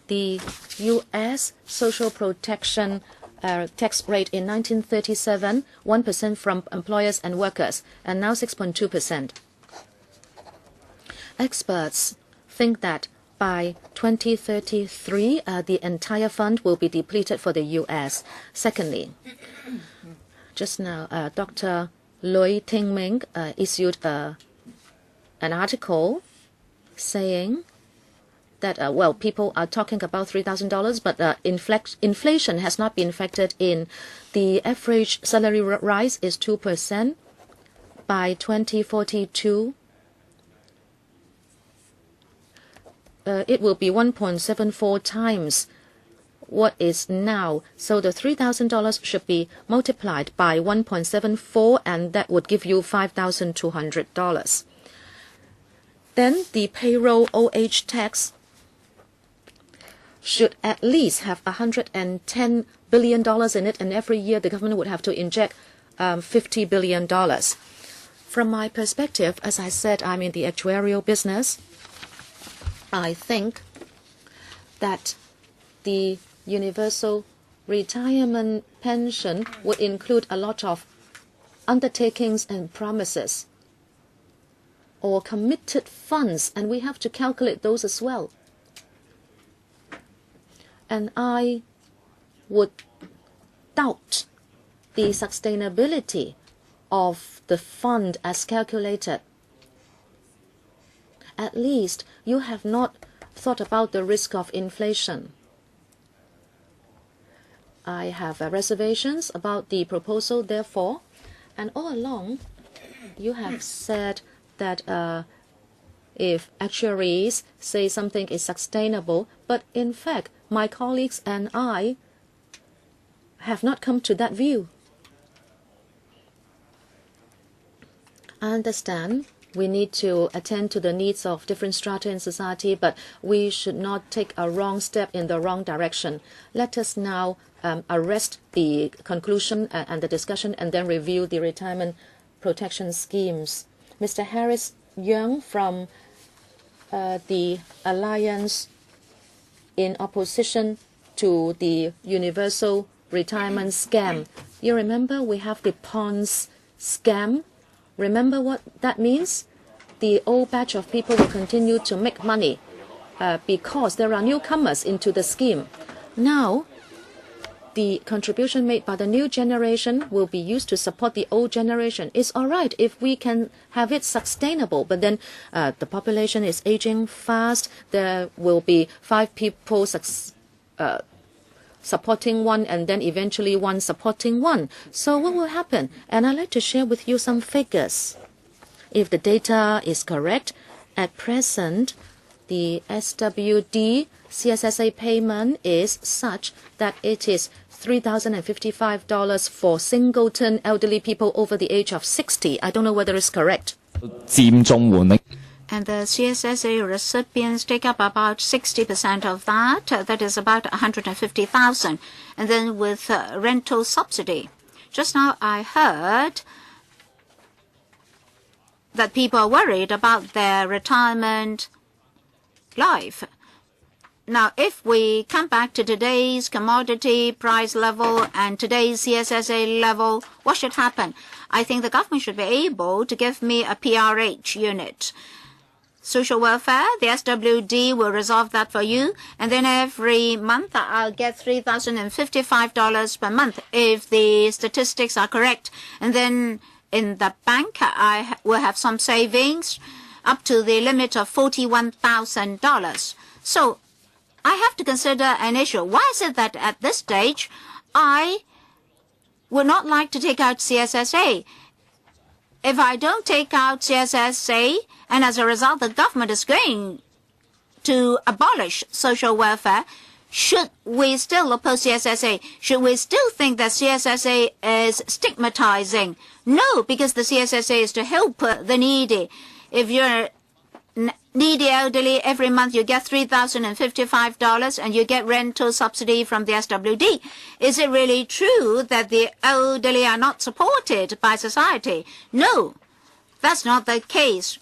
The U.S. social protection tax rate in 1937, 1% from employers and workers, and now 6.2%. Experts think that by 2033, the entire fund will be depleted for the U.S. Secondly, just now, Dr. Lui Ting-ming issued an article saying that, people are talking about $3,000, but inflation has not been factored in. The average salary rise is 2%. By 2042, it will be 1.74 times what is now. So the $3,000 should be multiplied by 1.74, and that would give you $5,200. Then the payroll OH tax should at least have $110 billion in it, and every year the government would have to inject $50 billion. From my perspective, as I said, I'm in the actuarial business. I think that the universal retirement pension would include a lot of undertakings and promises or committed funds, and we have to calculate those as well. And I would doubt the sustainability of the fund as calculated. At least you have not thought about the risk of inflation. I have reservations about the proposal, therefore, and all along you have said that if actuaries say something is sustainable, but in fact, my colleagues and I have not come to that view. I understand we need to attend to the needs of different strata in society, but we should not take a wrong step in the wrong direction. Let us now arrest the conclusion and the discussion, and then review the retirement protection schemes. Mr. Harris Young from the Alliance in opposition to the universal retirement scam. You remember we have the Ponzi scam? Remember what that means? The old batch of people will continue to make money because there are newcomers into the scheme. Now, the contribution made by the new generation will be used to support the old generation. It's all right if we can have it sustainable, but then the population is aging fast. There will be 5 people supporting one, and then eventually one supporting one. So what will happen? And I'd like to share with you some figures. if the data is correct, at present, the SWD CSSA payment is such that it is $3,055 for singleton elderly people over the age of 60. I don't know whether it's correct. And the CSSA recipients take up about 60% of that. That is about 150,000. And then with rental subsidy. Just now I heard that people are worried about their retirement life. Now, if we come back to today's commodity price level and today's CSSA level, what should happen? I think the government should be able to give me a PRH unit. Social welfare, the SWD will resolve that for you. And then every month I'll get $3,055 per month if the statistics are correct. And then in the bank, I will have some savings up to the limit of $41,000. So I have to consider an issue. Why is it that at this stage, I would not like to take out CSSA? If I don't take out CSSA, and as a result, the government is going to abolish social welfare, should we still oppose CSSA? Should we still think that CSSA is stigmatizing? No, because the CSSA is to help the needy. If you're needy elderly, every month you get $3,055 and you get rental subsidy from the SWD. Is it really true that the elderly are not supported by society? No, that's not the case.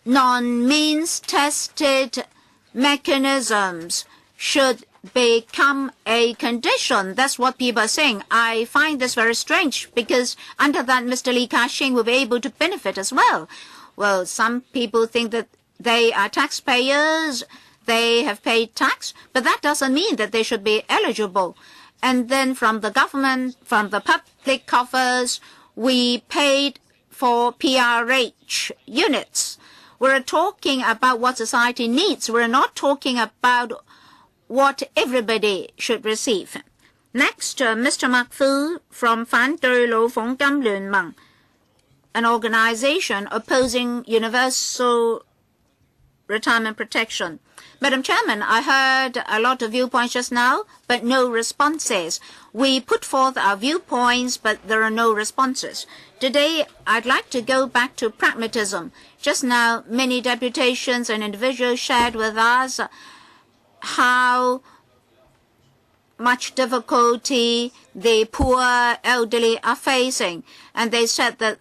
Non-means tested mechanisms should become a condition. That's what people are saying. I find this very strange because under that Mr. Li Ka-shing will be able to benefit as well. Well, some people think that they are taxpayers, they have paid tax, but that doesn't mean that they should be eligible. And then from the government, from the public coffers, we paid for PRH units. We're talking about what society needs. We're not talking about what everybody should receive. Next, Mr. Mark Fu from 反對老鳳金聯盟, an organization opposing universal retirement protection. Madam Chairman, I heard a lot of viewpoints just now, but no responses. We put forth our viewpoints, but there are no responses. Today, I'd like to go back to pragmatism. Just now, many deputations and individuals shared with us how much difficulty the poor elderly are facing. And they said that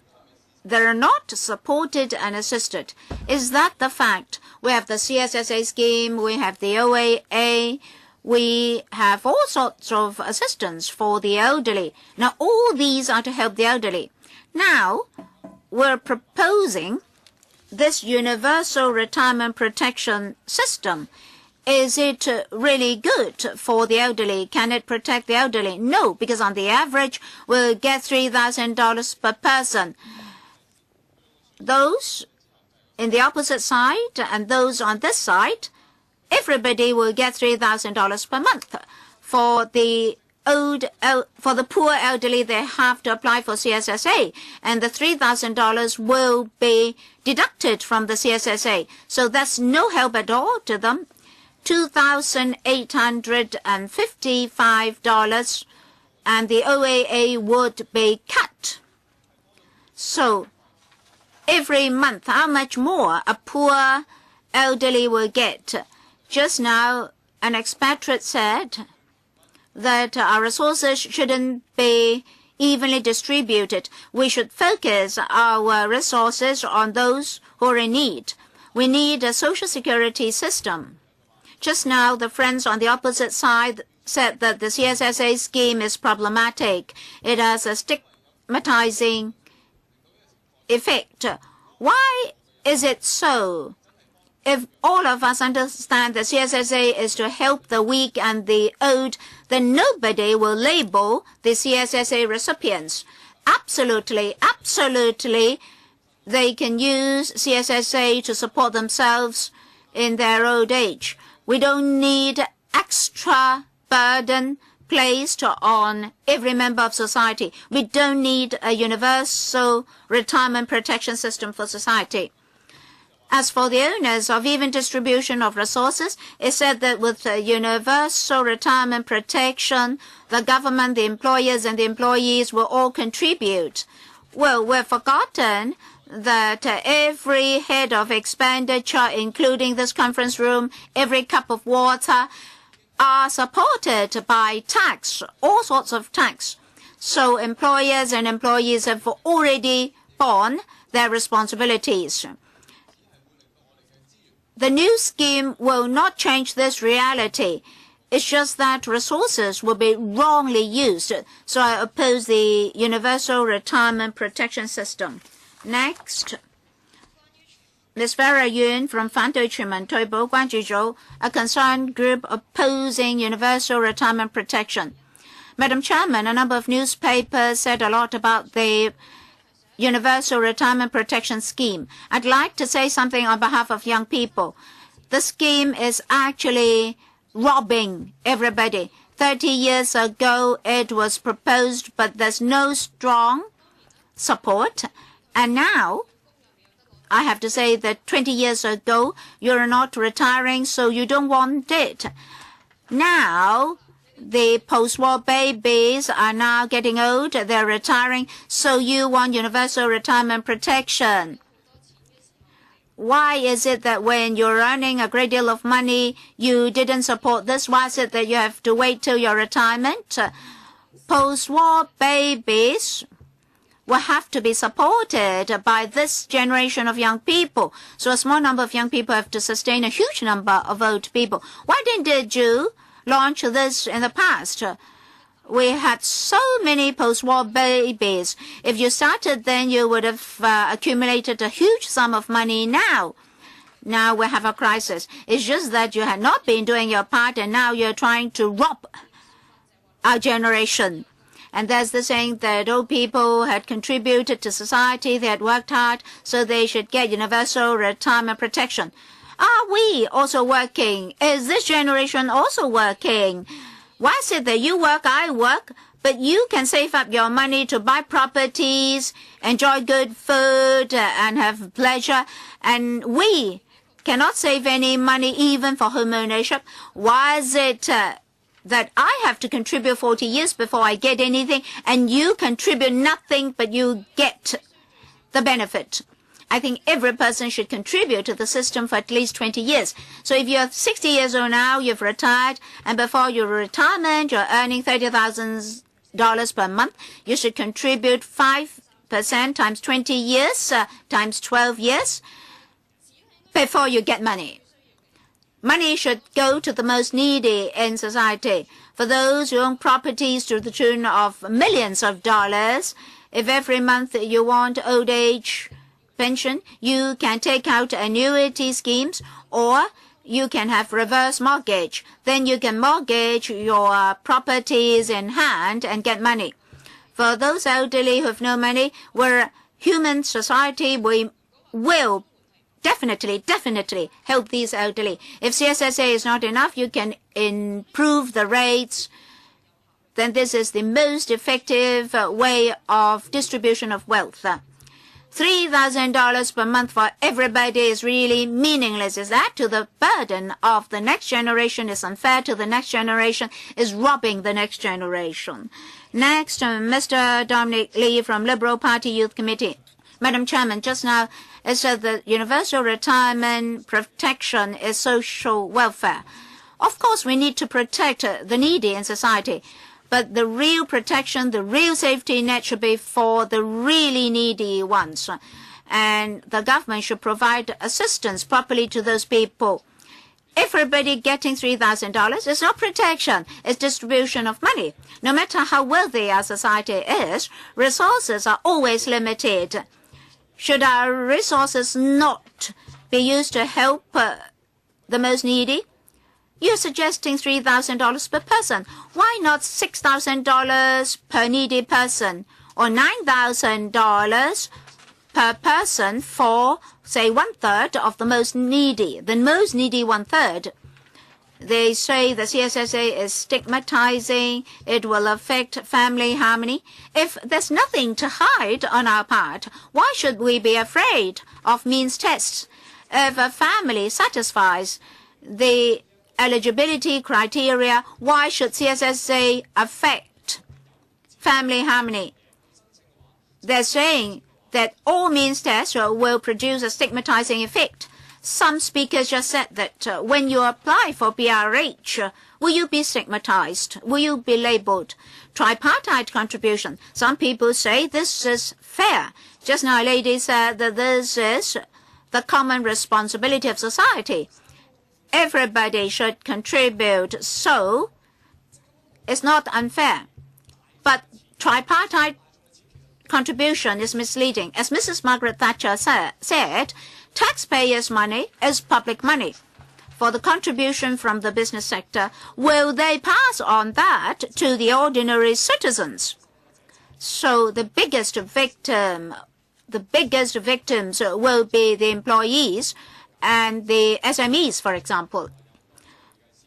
they're not supported and assisted. Is that the fact? We have the CSSA scheme, we have the OAA, we have all sorts of assistance for the elderly. Now, all these are to help the elderly. Now, we're proposing this universal retirement protection system. Is it really good for the elderly? Can it protect the elderly? No, because on the average, we'll get $3,000 per person. Those in the opposite side and those on this side, everybody will get $3,000 per month. For the poor elderly, they have to apply for CSSA, and the $3,000 will be deducted from the CSSA. So that's no help at all to them. $2,855, and the OAA would be cut. So every month, how much more a poor elderly will get? Just now, an expatriate said that our resources shouldn't be evenly distributed. We should focus our resources on those who are in need. We need a social security system. Just now, the friends on the opposite side said that the CSSA scheme is problematic. It has a stigmatizing effect. Why is it so? If all of us understand that CSSA is to help the weak and the old, then nobody will label the CSSA recipients. Absolutely, absolutely, they can use CSSA to support themselves in their old age. We don't need extra burden placed on every member of society. We don't need a universal retirement protection system for society. As for the owners of even distribution of resources, it said that with universal retirement protection, the government, the employers, and the employees will all contribute. Well, we've forgotten that every head of expenditure, including this conference room, every cup of water, are supported by tax, all sorts of tax. So employers and employees have already borne their responsibilities. The new scheme will not change this reality. It's just that resources will be wrongly used. So I oppose the universal retirement protection system. Next, Ms. Vera Yuen from 反对全民退保关注组, a concerned group opposing universal retirement protection. Madam Chairman, a number of newspapers said a lot about the universal retirement protection scheme. I'd like to say something on behalf of young people. The scheme is actually robbing everybody. 30 years ago, it was proposed, but there's no strong support. And now, I have to say that 20 years ago, you're not retiring, so you don't want it. Now, the post-war babies are now getting old, they're retiring, so you want universal retirement protection. Why is it that when you're earning a great deal of money, you didn't support this? Why is it that you have to wait till your retirement? Post-war babies will have to be supported by this generation of young people. So a small number of young people have to sustain a huge number of old people. Why didn't you launch this in the past? We had so many post-war babies. If you started then, you would have accumulated a huge sum of money now. Now we have a crisis. It's just that you had not been doing your part, and now you're trying to rob our generation. And there's the saying that old people had contributed to society, they had worked hard, so they should get universal retirement protection. Are we also working? Is this generation also working? Why is it that you work, I work, but you can save up your money to buy properties, enjoy good food, and have pleasure, and we cannot save any money even for home ownership? Why is it that I have to contribute 40 years before I get anything, and you contribute nothing but you get the benefit? I think every person should contribute to the system for at least 20 years. So if you're 60 years old now, you've retired, and before your retirement, you're earning $30,000 per month, you should contribute 5% times 20 years, times 12 years, before you get money. Money should go to the most needy in society. For those who own properties to the tune of millions of dollars, if every month you want old age pension, you can take out annuity schemes, or you can have reverse mortgage. Then you can mortgage your properties in hand and get money. For those elderly who have no money, we're a human society, we will definitely help these elderly. If CSSA is not enough, you can improve the rates. Then this is the most effective way of distribution of wealth. $3,000 per month for everybody is really meaningless. Is that to the burden of the next generation? Is unfair to the next generation? Is robbing the next generation? Next, Mr. Dominic Lee from Liberal Party Youth Committee. Madam Chairman, just now it said that universal retirement protection is social welfare. Of course, we need to protect the needy in society. But the real protection, the real safety net should be for the really needy ones. And the government should provide assistance properly to those people. Everybody getting $3,000 is not protection, it's distribution of money. No matter how wealthy our society is, resources are always limited. Should our resources not be used to help the most needy? You're suggesting $3,000 per person. Why not $6,000 per needy person, or $9,000 per person for, say, 1/3 of the most needy one-third? They say the CSSA is stigmatizing, it will affect family harmony. If there's nothing to hide on our part, why should we be afraid of means tests? If a family satisfies the eligibility criteria, why should CSSA affect family harmony? They're saying that all means tests will produce a stigmatizing effect. Some speakers just said that when you apply for BRH, will you be stigmatized? Will you be labeled tripartite contribution? Some people say this is fair. Just now a lady said that this is the common responsibility of society. Everybody should contribute, so it's not unfair. But tripartite contribution is misleading. As Mrs. Margaret Thatcher said, taxpayers' money is public money. For the contribution from the business sector, will they pass on that to the ordinary citizens? So the biggest victims will be the employees and the SMEs, for example.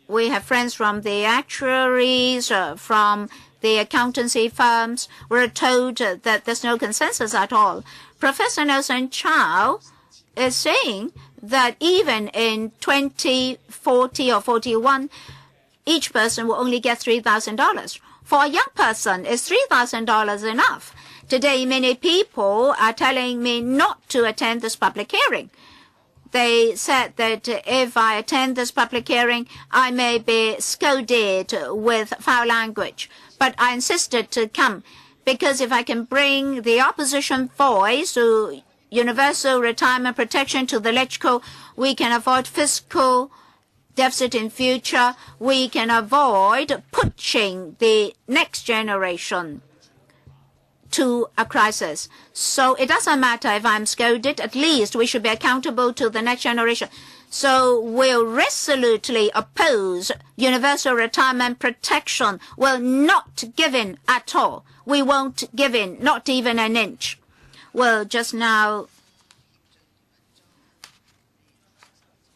We have friends from the actuaries, from the accountancy firms. We're told that there's no consensus at all. Professor Nelson Chow is saying that even in 2040 or 41, each person will only get $3,000. For a young person, is $3,000 enough? Today, many people are telling me not to attend this public hearing. They said that if I attend this public hearing, I may be scolded with foul language. But I insisted to come because if I can bring the opposition voice to universal retirement protection to the LegCo, we can avoid fiscal deficit in future. We can avoid pushing the next generation to a crisis. So it doesn't matter if I'm scolded, at least we should be accountable to the next generation. So we'll resolutely oppose universal retirement protection. We'll not give in at all. We won't give in, not even an inch. Well, just now,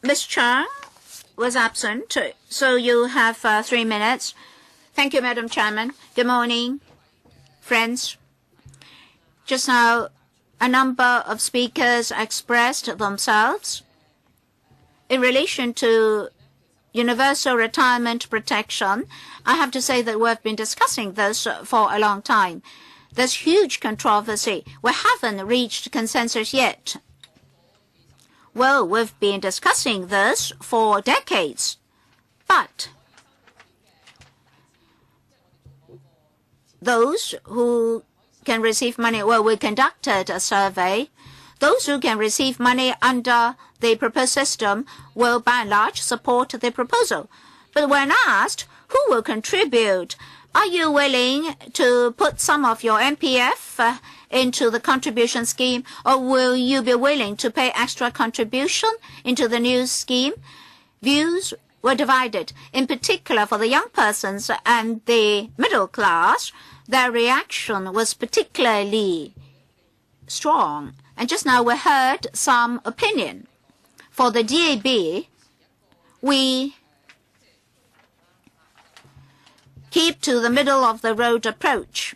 Ms. Chang was absent, so you have 3 minutes. Thank you, Madam Chairman. Good morning, friends. Just now, a number of speakers expressed themselves in relation to universal retirement protection. I have to say that we've been discussing this for a long time. There's huge controversy. We haven't reached consensus yet. Well, we've been discussing this for decades. But those who can receive money, well, we conducted a survey. Those who can receive money under the proposed system will by and large support the proposal. But when asked who will contribute, are you willing to put some of your MPF into the contribution scheme, or will you be willing to pay extra contribution into the new scheme? Views were divided. In particular, for the young persons and the middle class, their reaction was particularly strong. And just now we heard some opinion. For the DAB, we keep to the middle of the road approach.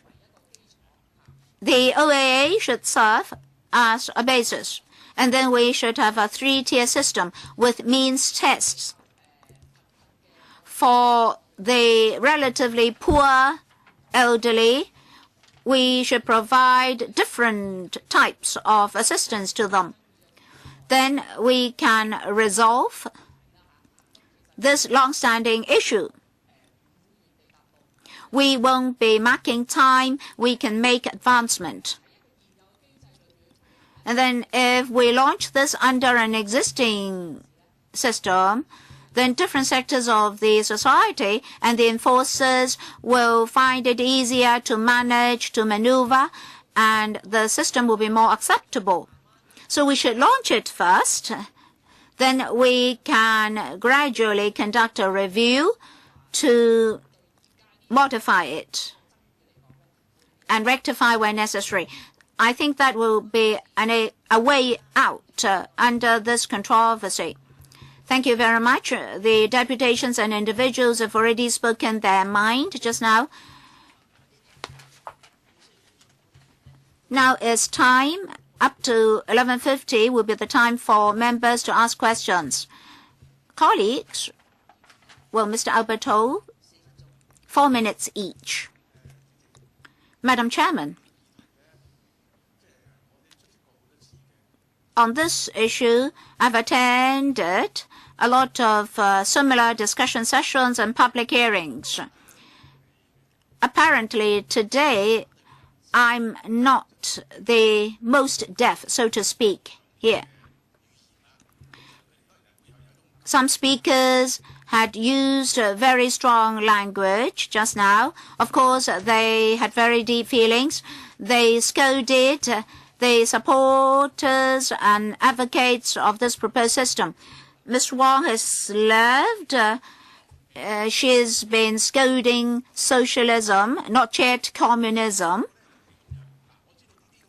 The OAA should serve as a basis, and then we should have a 3-tier system with means tests. For the relatively poor elderly, we should provide different types of assistance to them. Then we can resolve this long-standing issue. We won't be marking time. We can make advancement. And then if we launch this under an existing system, then different sectors of the society and the enforcers will find it easier to manage, to maneuver, and the system will be more acceptable. So we should launch it first. Then we can gradually conduct a review to modify it and rectify where necessary. I think that will be a way out under this controversy. Thank you very much. The deputations and individuals have already spoken their mind just now. Now it's time. Up to 11:50 will be the time for members to ask questions. Colleagues, well, Mr. Alberto, 4 minutes each. Madam Chairman, on this issue, I've attended a lot of similar discussion sessions and public hearings. Apparently, today, I'm not the most deaf, so to speak, here. Some speakers had used very strong language just now. Of course, they had very deep feelings. They scolded the supporters and advocates of this proposed system. Ms. Wong has left. She's been scolding socialism, not yet communism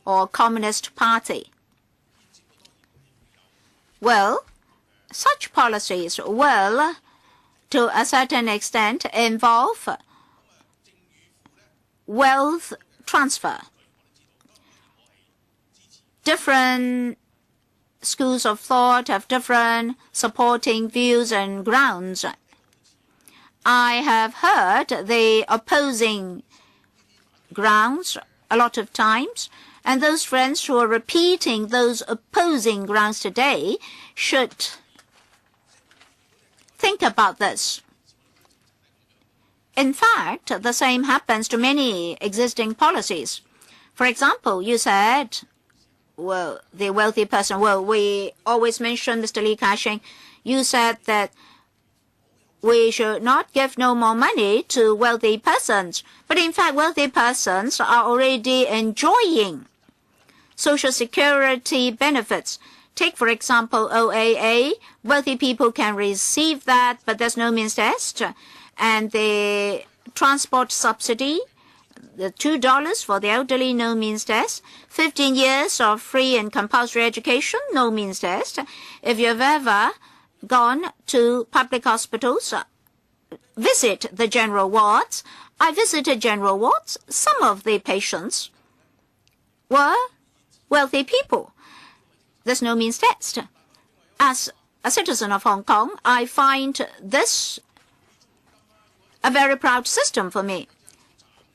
or Communist Party. Well, such policies will, to a certain extent, involve wealth transfer. Different schools of thought have different supporting views and grounds. I have heard the opposing grounds a lot of times, and those friends who are repeating those opposing grounds today should think about this. In fact, the same happens to many existing policies. For example, you said, well, the wealthy person, well, we always mention Mr. Li Ka-shing. You said that we should not give no more money to wealthy persons. But in fact, wealthy persons are already enjoying Social Security benefits. Take, for example, OAA. Wealthy people can receive that, but there's no means test. And the transport subsidy, the $2 for the elderly, no means test. 15 years of free and compulsory education, no means test. If you've ever gone to public hospitals, visit the general wards. I visited general wards. Some of the patients were wealthy people. There's no means test. As a citizen of Hong Kong, I find this a very proud system for me.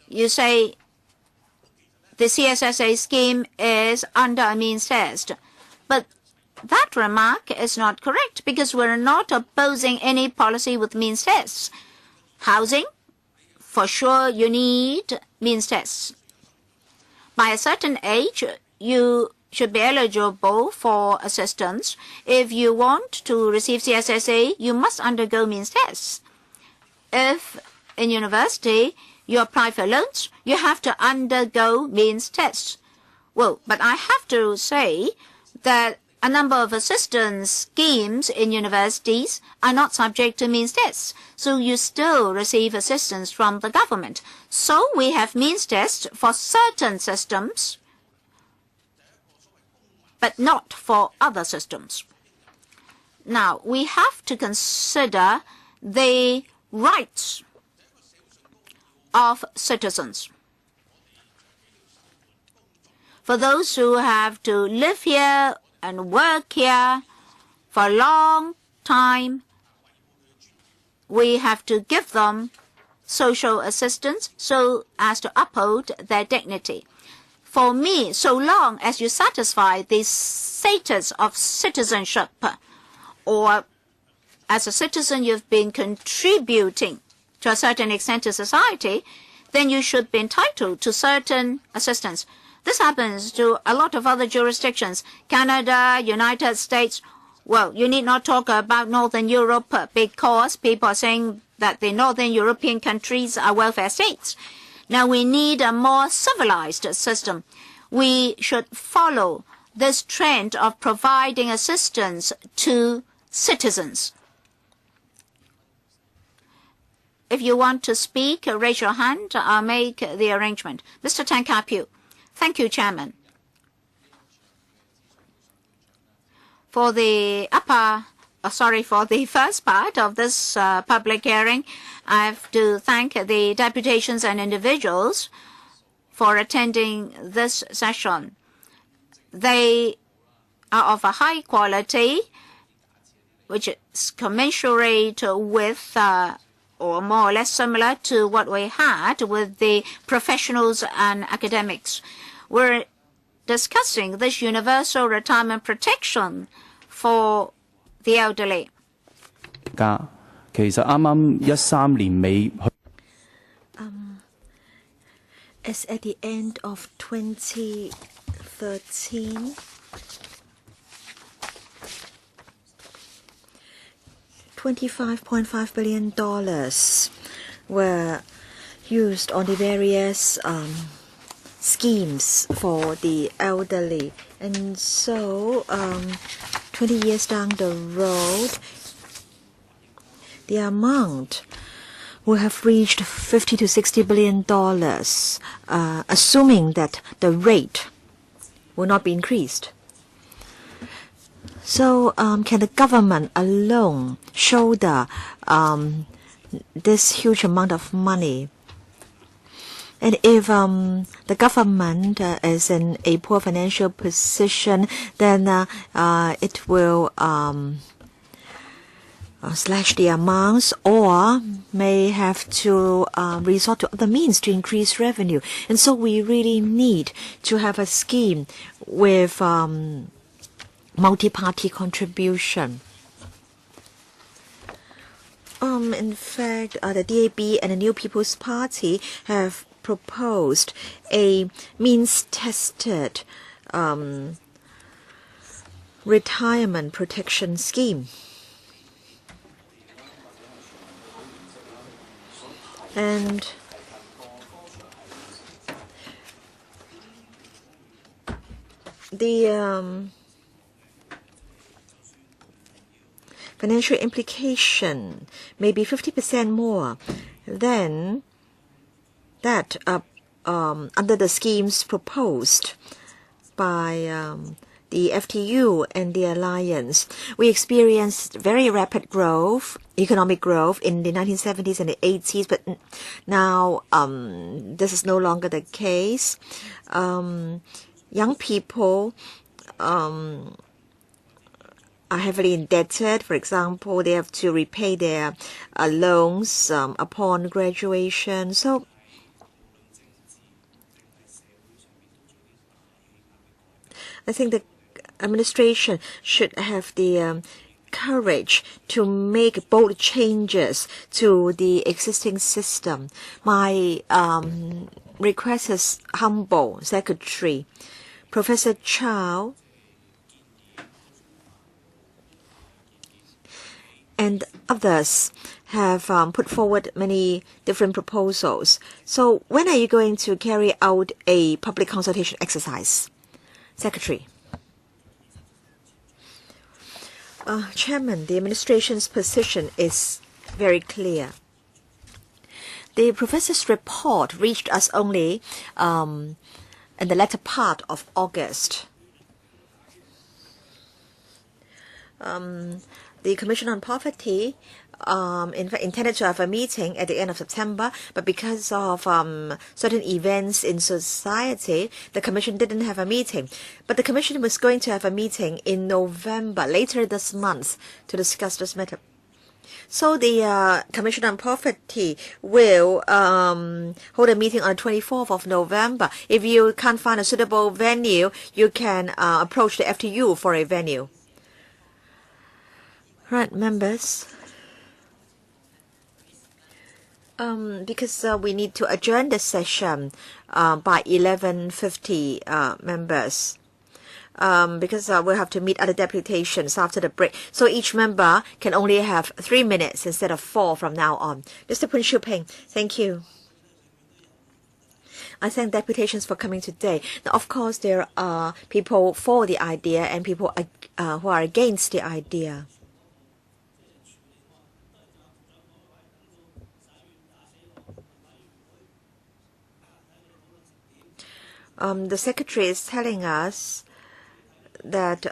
You say the CSSA scheme is under a means test, but that remark is not correct because we're not opposing any policy with means tests. Housing, for sure you need means tests. By a certain age, you should be eligible for assistance. If you want to receive CSSA, you must undergo means tests. If in university you apply for loans, you have to undergo means tests. Well, but I have to say that a number of assistance schemes in universities are not subject to means tests, so you still receive assistance from the government. So we have means tests for certain systems, but not for other systems. Now, we have to consider the rights of citizens. For those who have to live here and work here for a long time, we have to give them social assistance so as to uphold their dignity. For me, so long as you satisfy the status of citizenship, or as a citizen you've been contributing to a certain extent to society, then you should be entitled to certain assistance. This happens to a lot of other jurisdictions. Canada, United States. Well, you need not talk about Northern Europe because people are saying that the Northern European countries are welfare states. Now we need a more civilized system. We should follow this trend of providing assistance to citizens. If you want to speak, raise your hand. I'll make the arrangement. Mr. Tan Ka-Piu. Thank you, Chairman. For the upper sorry for the first part of this public hearing. I have to thank the deputations and individuals for attending this session. They are of a high quality, which is commensurate with or more or less similar to what we had with the professionals and academics. We're discussing this universal retirement protection for the elderly. 其實啱啱13年尾。As at the end of 2013, $25.5 billion were used on the various schemes for the elderly. And so 20 years down the road, the amount will have reached $50 to $60 billion, assuming that the rate will not be increased. So can the government alone shoulder this huge amount of money? And if the government is in a poor financial position, then it will slash the amounts or may have to resort to other means to increase revenue. And so we really need to have a scheme with multi-party contribution. In fact, the DAB and the New People's Party have proposed a means-tested retirement protection scheme. And the financial implication may be 50% more than that under the schemes proposed by the FTU and the Alliance. We experienced very rapid growth, economic growth in the 1970s and the 80s, but now this is no longer the case. Young people are heavily indebted. For example, they have to repay their loans upon graduation. So I think the administration should have the courage to make bold changes to the existing system. My request is humble, Secretary. Professor Chow and others have put forward many different proposals. So when are you going to carry out a public consultation exercise? Secretary. Chairman, the administration's position is very clear. The professor's report reached us only in the latter part of August. The Commission on Poverty in fact intended to have a meeting at the end of September, but because of certain events in society, the Commission didn't have a meeting. But the Commission was going to have a meeting in November, later this month, to discuss this matter. So the Commission on Poverty will hold a meeting on the 24th of November. If you can't find a suitable venue, you can approach the FTU for a venue. Right, members. Because we need to adjourn the session by 11:50, members. Because we'll have to meet other deputations after the break. So each member can only have 3 minutes instead of 4 from now on. Mr. Poon Chiu Ping, thank you. I thank deputations for coming today. Now, of course, there are people for the idea and people who are against the idea. The Secretary is telling us that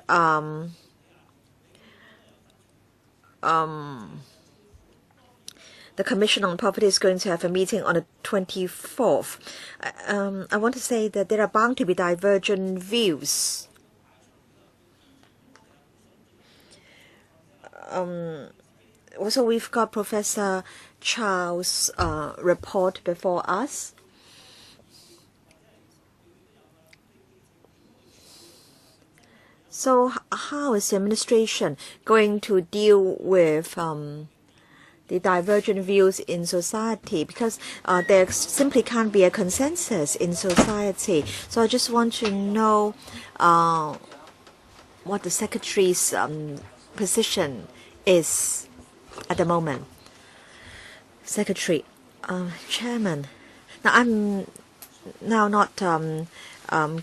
the Commission on Poverty is going to have a meeting on the 24th. I want to say that there are bound to be divergent views. Also, we've got Professor Charles' report before us. So how is the administration going to deal with the divergent views in society? Because there simply can't be a consensus in society. So I just want to know what the Secretary's position is at the moment. Secretary, Chairman, now I'm now not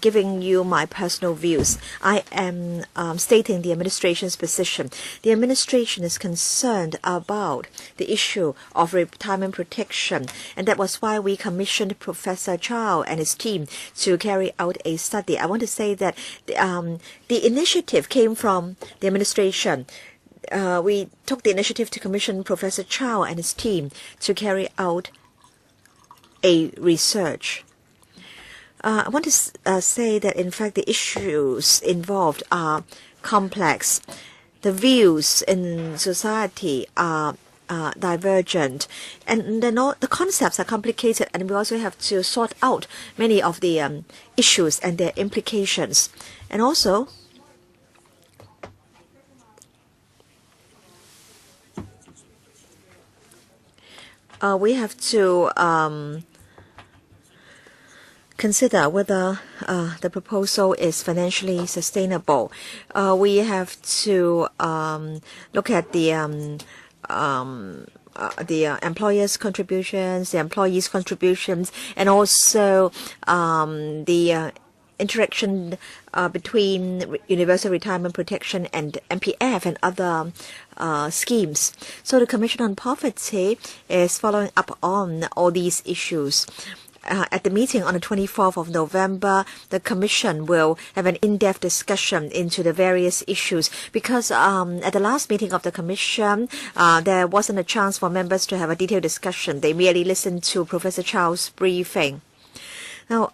giving you my personal views. I am stating the administration's position. The administration is concerned about the issue of retirement protection, and that was why we commissioned Professor Chow and his team to carry out a study. I want to say that the initiative came from the administration. We took the initiative to commission Professor Chow and his team to carry out a research. I want to say that, in fact, the issues involved are complex. The views in society are divergent, and the concepts are complicated, and we also have to sort out many of the issues and their implications. And also, we have to consider whether the proposal is financially sustainable. We have to look at the employers' contributions, the employees' contributions, and also the interaction between universal retirement protection and MPF and other schemes. So the Commission on Poverty is following up on all these issues. At the meeting on the 24th of November, the Commission will have an in-depth discussion into the various issues, because at the last meeting of the Commission, there wasn't a chance for members to have a detailed discussion. They merely listened to Professor Chow's briefing. Now,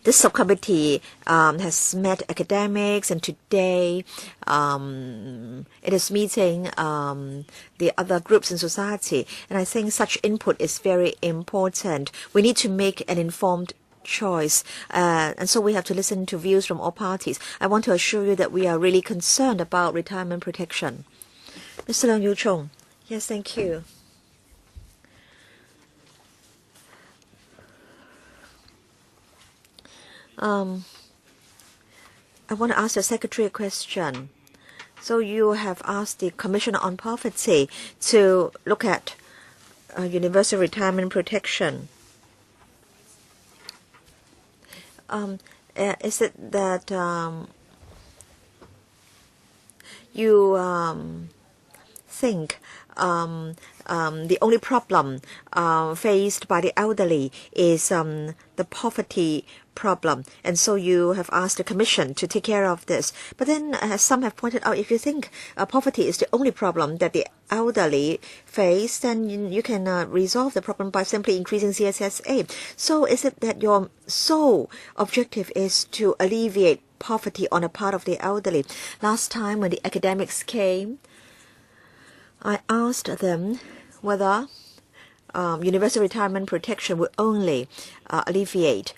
this subcommittee has met academics, and today it is meeting the other groups in society. And I think such input is very important. We need to make an informed choice, and so we have to listen to views from all parties. I want to assure you that we are really concerned about retirement protection. Mr. Leung Yu-chung. Yes, thank you. I want to ask the Secretary a question. So you have asked the Commission on Poverty to look at universal retirement protection. Is it that you think the only problem faced by the elderly is the poverty problem, and so you have asked the Commission to take care of this? But then, as some have pointed out, if you think poverty is the only problem that the elderly face, then you can resolve the problem by simply increasing CSSA. So is it that your sole objective is to alleviate poverty on the part of the elderly? Last time when the academics came, I asked them whether universal retirement protection would only alleviate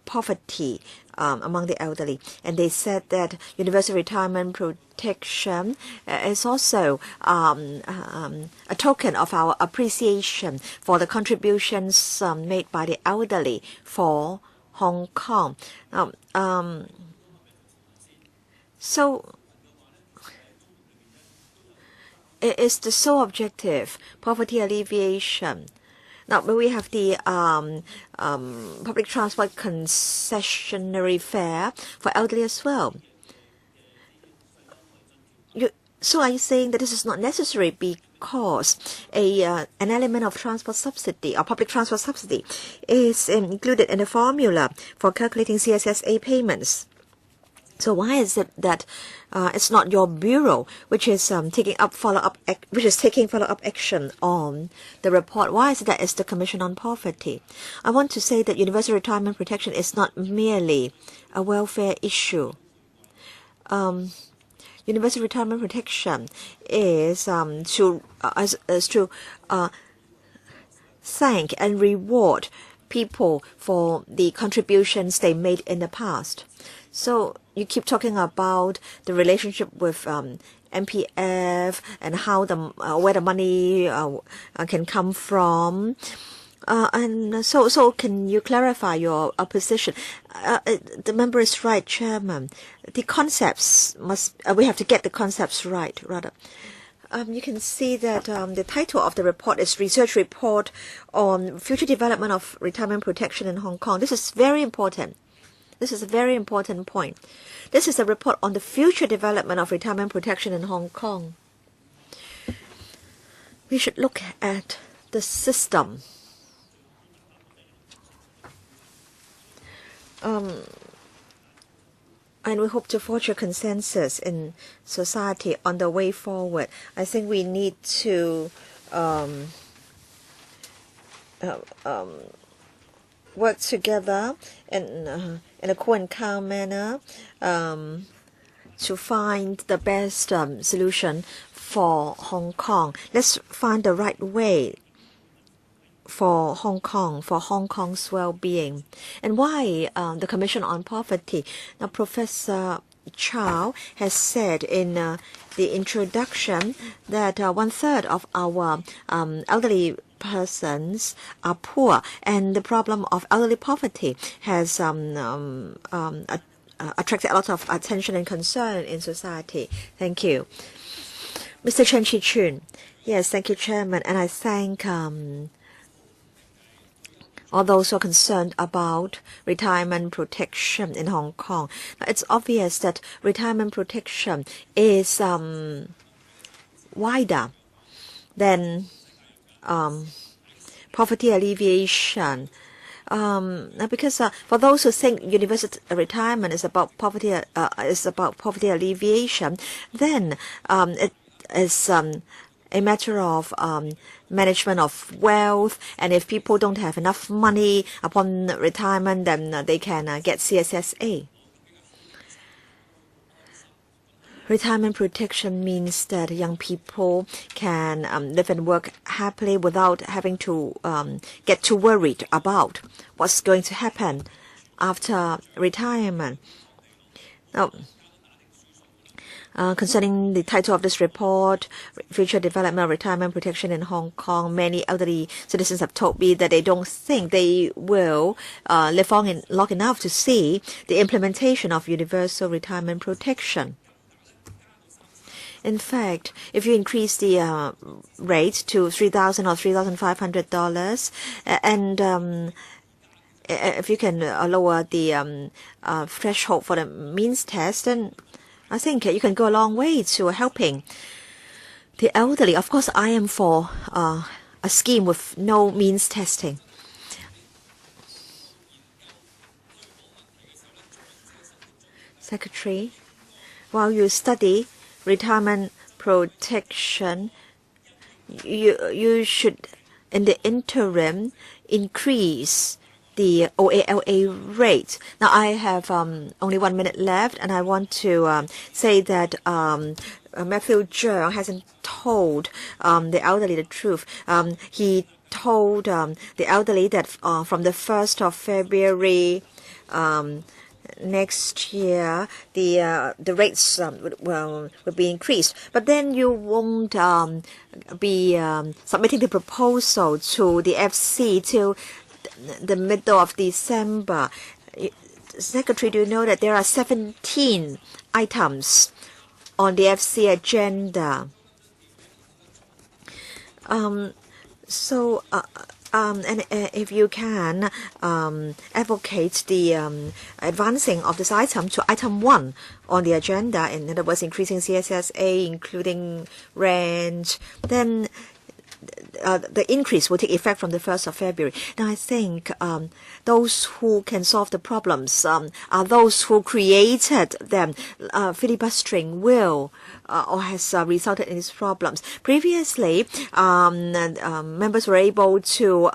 poverty among the elderly, and they said that universal retirement protection is also a token of our appreciation for the contributions made by the elderly for Hong Kong. So it is the sole objective, poverty alleviation. Now, we have the public transport concessionary fare for elderly as well. So are you saying that this is not necessary because an element of transport subsidy or public transport subsidy is included in the formula for calculating CSSA payments? So why is it that it's not your bureau which is taking follow-up action on the report? Why is it that it's the Commission on Poverty? I want to say that universal retirement protection is not merely a welfare issue. Universal retirement protection is to thank and reward people for the contributions they made in the past. So you keep talking about the relationship with MPF and how where the money can come from. And so can you clarify your position? The member is right, Chairman. The concepts we have to get the concepts right, rather. You can see that the title of the report is Research Report on Future Development of Retirement Protection in Hong Kong. This is very important. This is a very important point. This is a report on the future development of retirement protection in Hong Kong. We should look at the system. And we hope to forge a consensus in society on the way forward. I think we need to work together in a cool and calm manner to find the best solution for Hong Kong. Let's find the right way for Hong Kong, for Hong Kong's well-being. And why the Commission on Poverty? Now, Professor Chow has said in the introduction that 1/3 of our elderly persons are poor, and the problem of elderly poverty has attracted a lot of attention and concern in society. Thank you. Mr. Chen Chi-chun. Yes, thank you, Chairman, and I thank all those who are concerned about retirement protection in Hong Kong. Now, it's obvious that retirement protection is wider than poverty alleviation. Because for those who think universal retirement is about poverty alleviation, then it is a matter of management of wealth, and if people don't have enough money upon retirement, then they can get CSSA. Retirement protection means that young people can live and work happily without having to get too worried about what's going to happen after retirement. Now, concerning the title of this report, Future Development of Retirement Protection in Hong Kong, many elderly citizens have told me that they don't think they will live long enough to see the implementation of universal retirement protection. In fact, if you increase the rate to $3,000 or $3,500, and if you can lower the threshold for the means test, then I think you can go a long way to helping the elderly. Of course, I am for a scheme with no means testing. Secretary, while you study retirement protection, you should, in the interim, increase the OALA rate. Now, I have only 1 minute left, and I want to say that Matthew Zheng hasn't told the elderly the truth. He told the elderly that from the 1st of February next year, the rates will be increased. But then you won't be submitting the proposal to the FC till the middle of December. Secretary, do you know that there are 17 items on the FC agenda? And if you can advocate the advancing of this item to item 1 on the agenda, in other words, increasing CSSA, including rent, then the increase will take effect from the 1st of February. Now, I think those who can solve the problems are those who created them. Filibustering will or has resulted in these problems. Previously, members were able to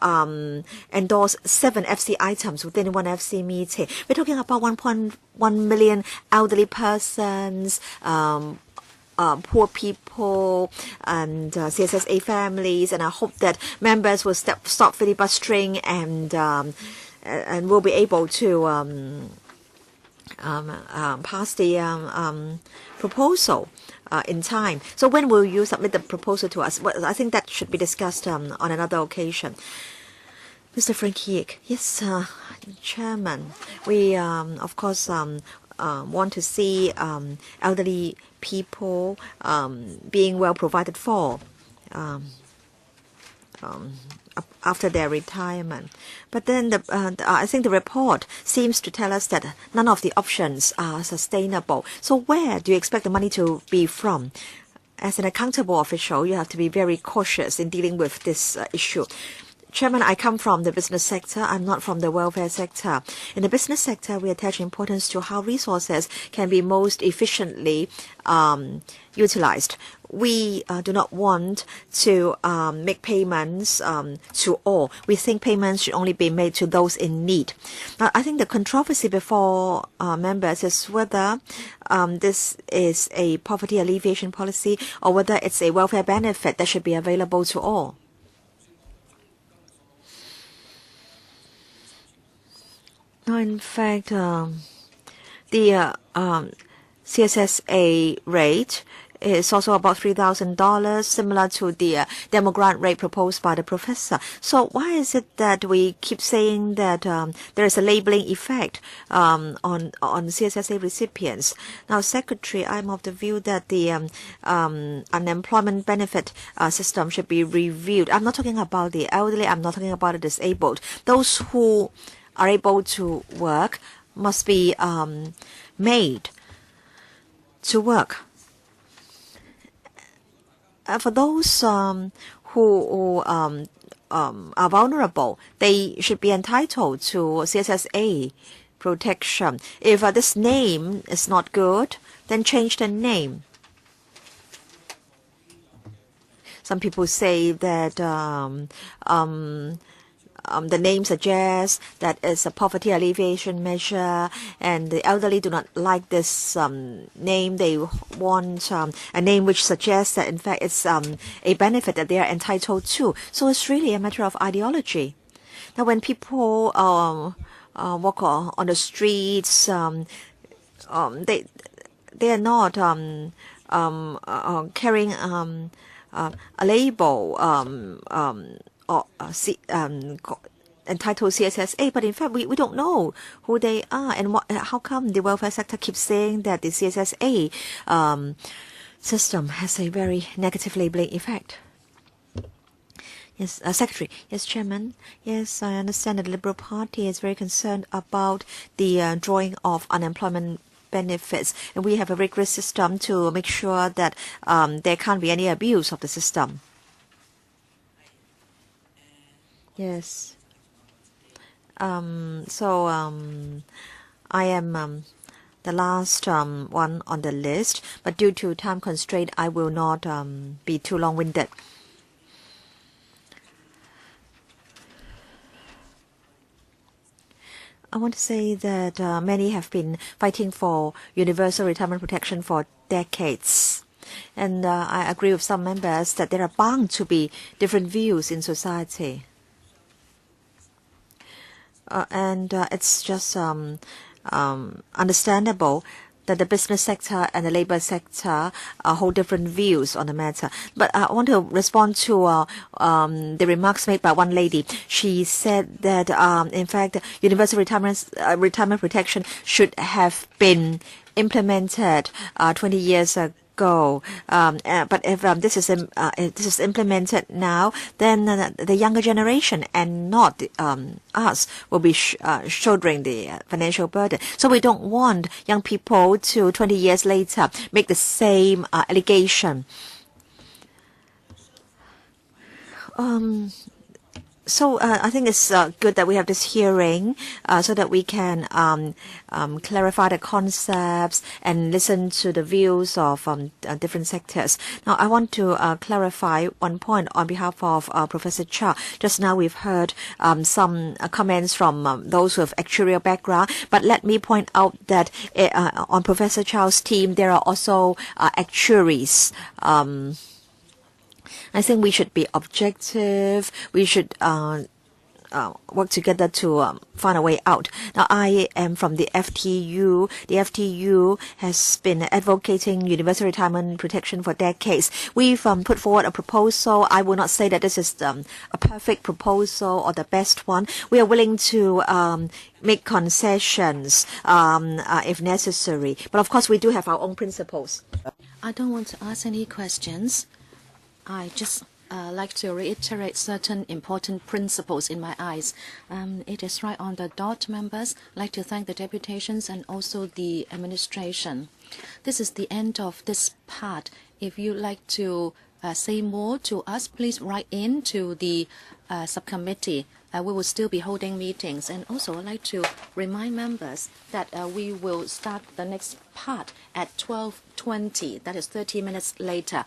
endorse 7 FC items within one FC meeting. We're talking about 1.1 million elderly persons, poor people, and CSSA families, and I hope that members will stop filibustering and will be able to pass the proposal in time. So when will you submit the proposal to us? Well, I think that should be discussed on another occasion. Mr. Frank, yes, Chairman, we of course want to see elderly people being well provided for after their retirement. But then I think the report seems to tell us that none of the options are sustainable. So where do you expect the money to be from? As an accountable official, you have to be very cautious in dealing with this issue. Chairman, I come from the business sector. I'm not from the welfare sector. In the business sector, we attach importance to how resources can be most efficiently utilized. We do not want to make payments to all. We think payments should only be made to those in need. Now, I think the controversy before members is whether this is a poverty alleviation policy or whether it's a welfare benefit that should be available to all. Now, in fact, the CSSA rate is also about $3,000, similar to the demo grant rate proposed by the professor. So why is it that we keep saying that there is a labeling effect on CSSA recipients? Now, Secretary, I'm of the view that the unemployment benefit system should be reviewed. I'm not talking about the elderly. I'm not talking about the disabled. Those who are able to work must be made to work. For those who are vulnerable, they should be entitled to CSSA protection. If this name is not good, then change the name. Some people say that the name suggests that it's a poverty alleviation measure, and the elderly do not like this name. They want a name which suggests that, in fact, it's a benefit that they are entitled to. So it's really a matter of ideology. Now, when people walk on the streets, they are not carrying a label entitled CSSA, but in fact we don't know who they are, and how come the welfare sector keeps saying that the CSSA system has a very negative labeling effect. Yes, Secretary. Yes, Chairman. Yes, I understand that the Liberal Party is very concerned about the drawing of unemployment benefits, and we have a rigorous system to make sure that there can't be any abuse of the system. Yes. So I am the last one on the list, but due to time constraint, I will not be too long-winded. I want to say that many have been fighting for universal retirement protection for decades. And I agree with some members that there are bound to be different views in society. And it's just understandable that the business sector and the labor sector hold different views on the matter. But I want to respond to the remarks made by one lady. She said that, in fact, universal retirement protection should have been implemented 20 years ago. But if this is implemented now, then the younger generation and not us will be shouldering the financial burden. So we don't want young people to 20 years later make the same allegation. So I think it's good that we have this hearing so that we can clarify the concepts and listen to the views of different sectors. Now, I want to clarify one point on behalf of Professor Cha. Just now we've heard some comments from those with actuarial background, but let me point out that on Professor Cha's team, there are also actuaries. I think we should be objective. We should work together to find a way out. Now, I am from the FTU. The FTU has been advocating universal retirement protection for decades. We've put forward a proposal. I will not say that this is a perfect proposal or the best one. We are willing to make concessions if necessary. But of course, we do have our own principles. I don't want to ask any questions. I just like to reiterate certain important principles in my eyes. It is right on the dot, members. I'd like to thank the deputations and also the administration. This is the end of this part. If you'd like to say more to us, please write in to the subcommittee. We will still be holding meetings. And also, I'd like to remind members that we will start the next part at 12:20. That is 30 minutes later.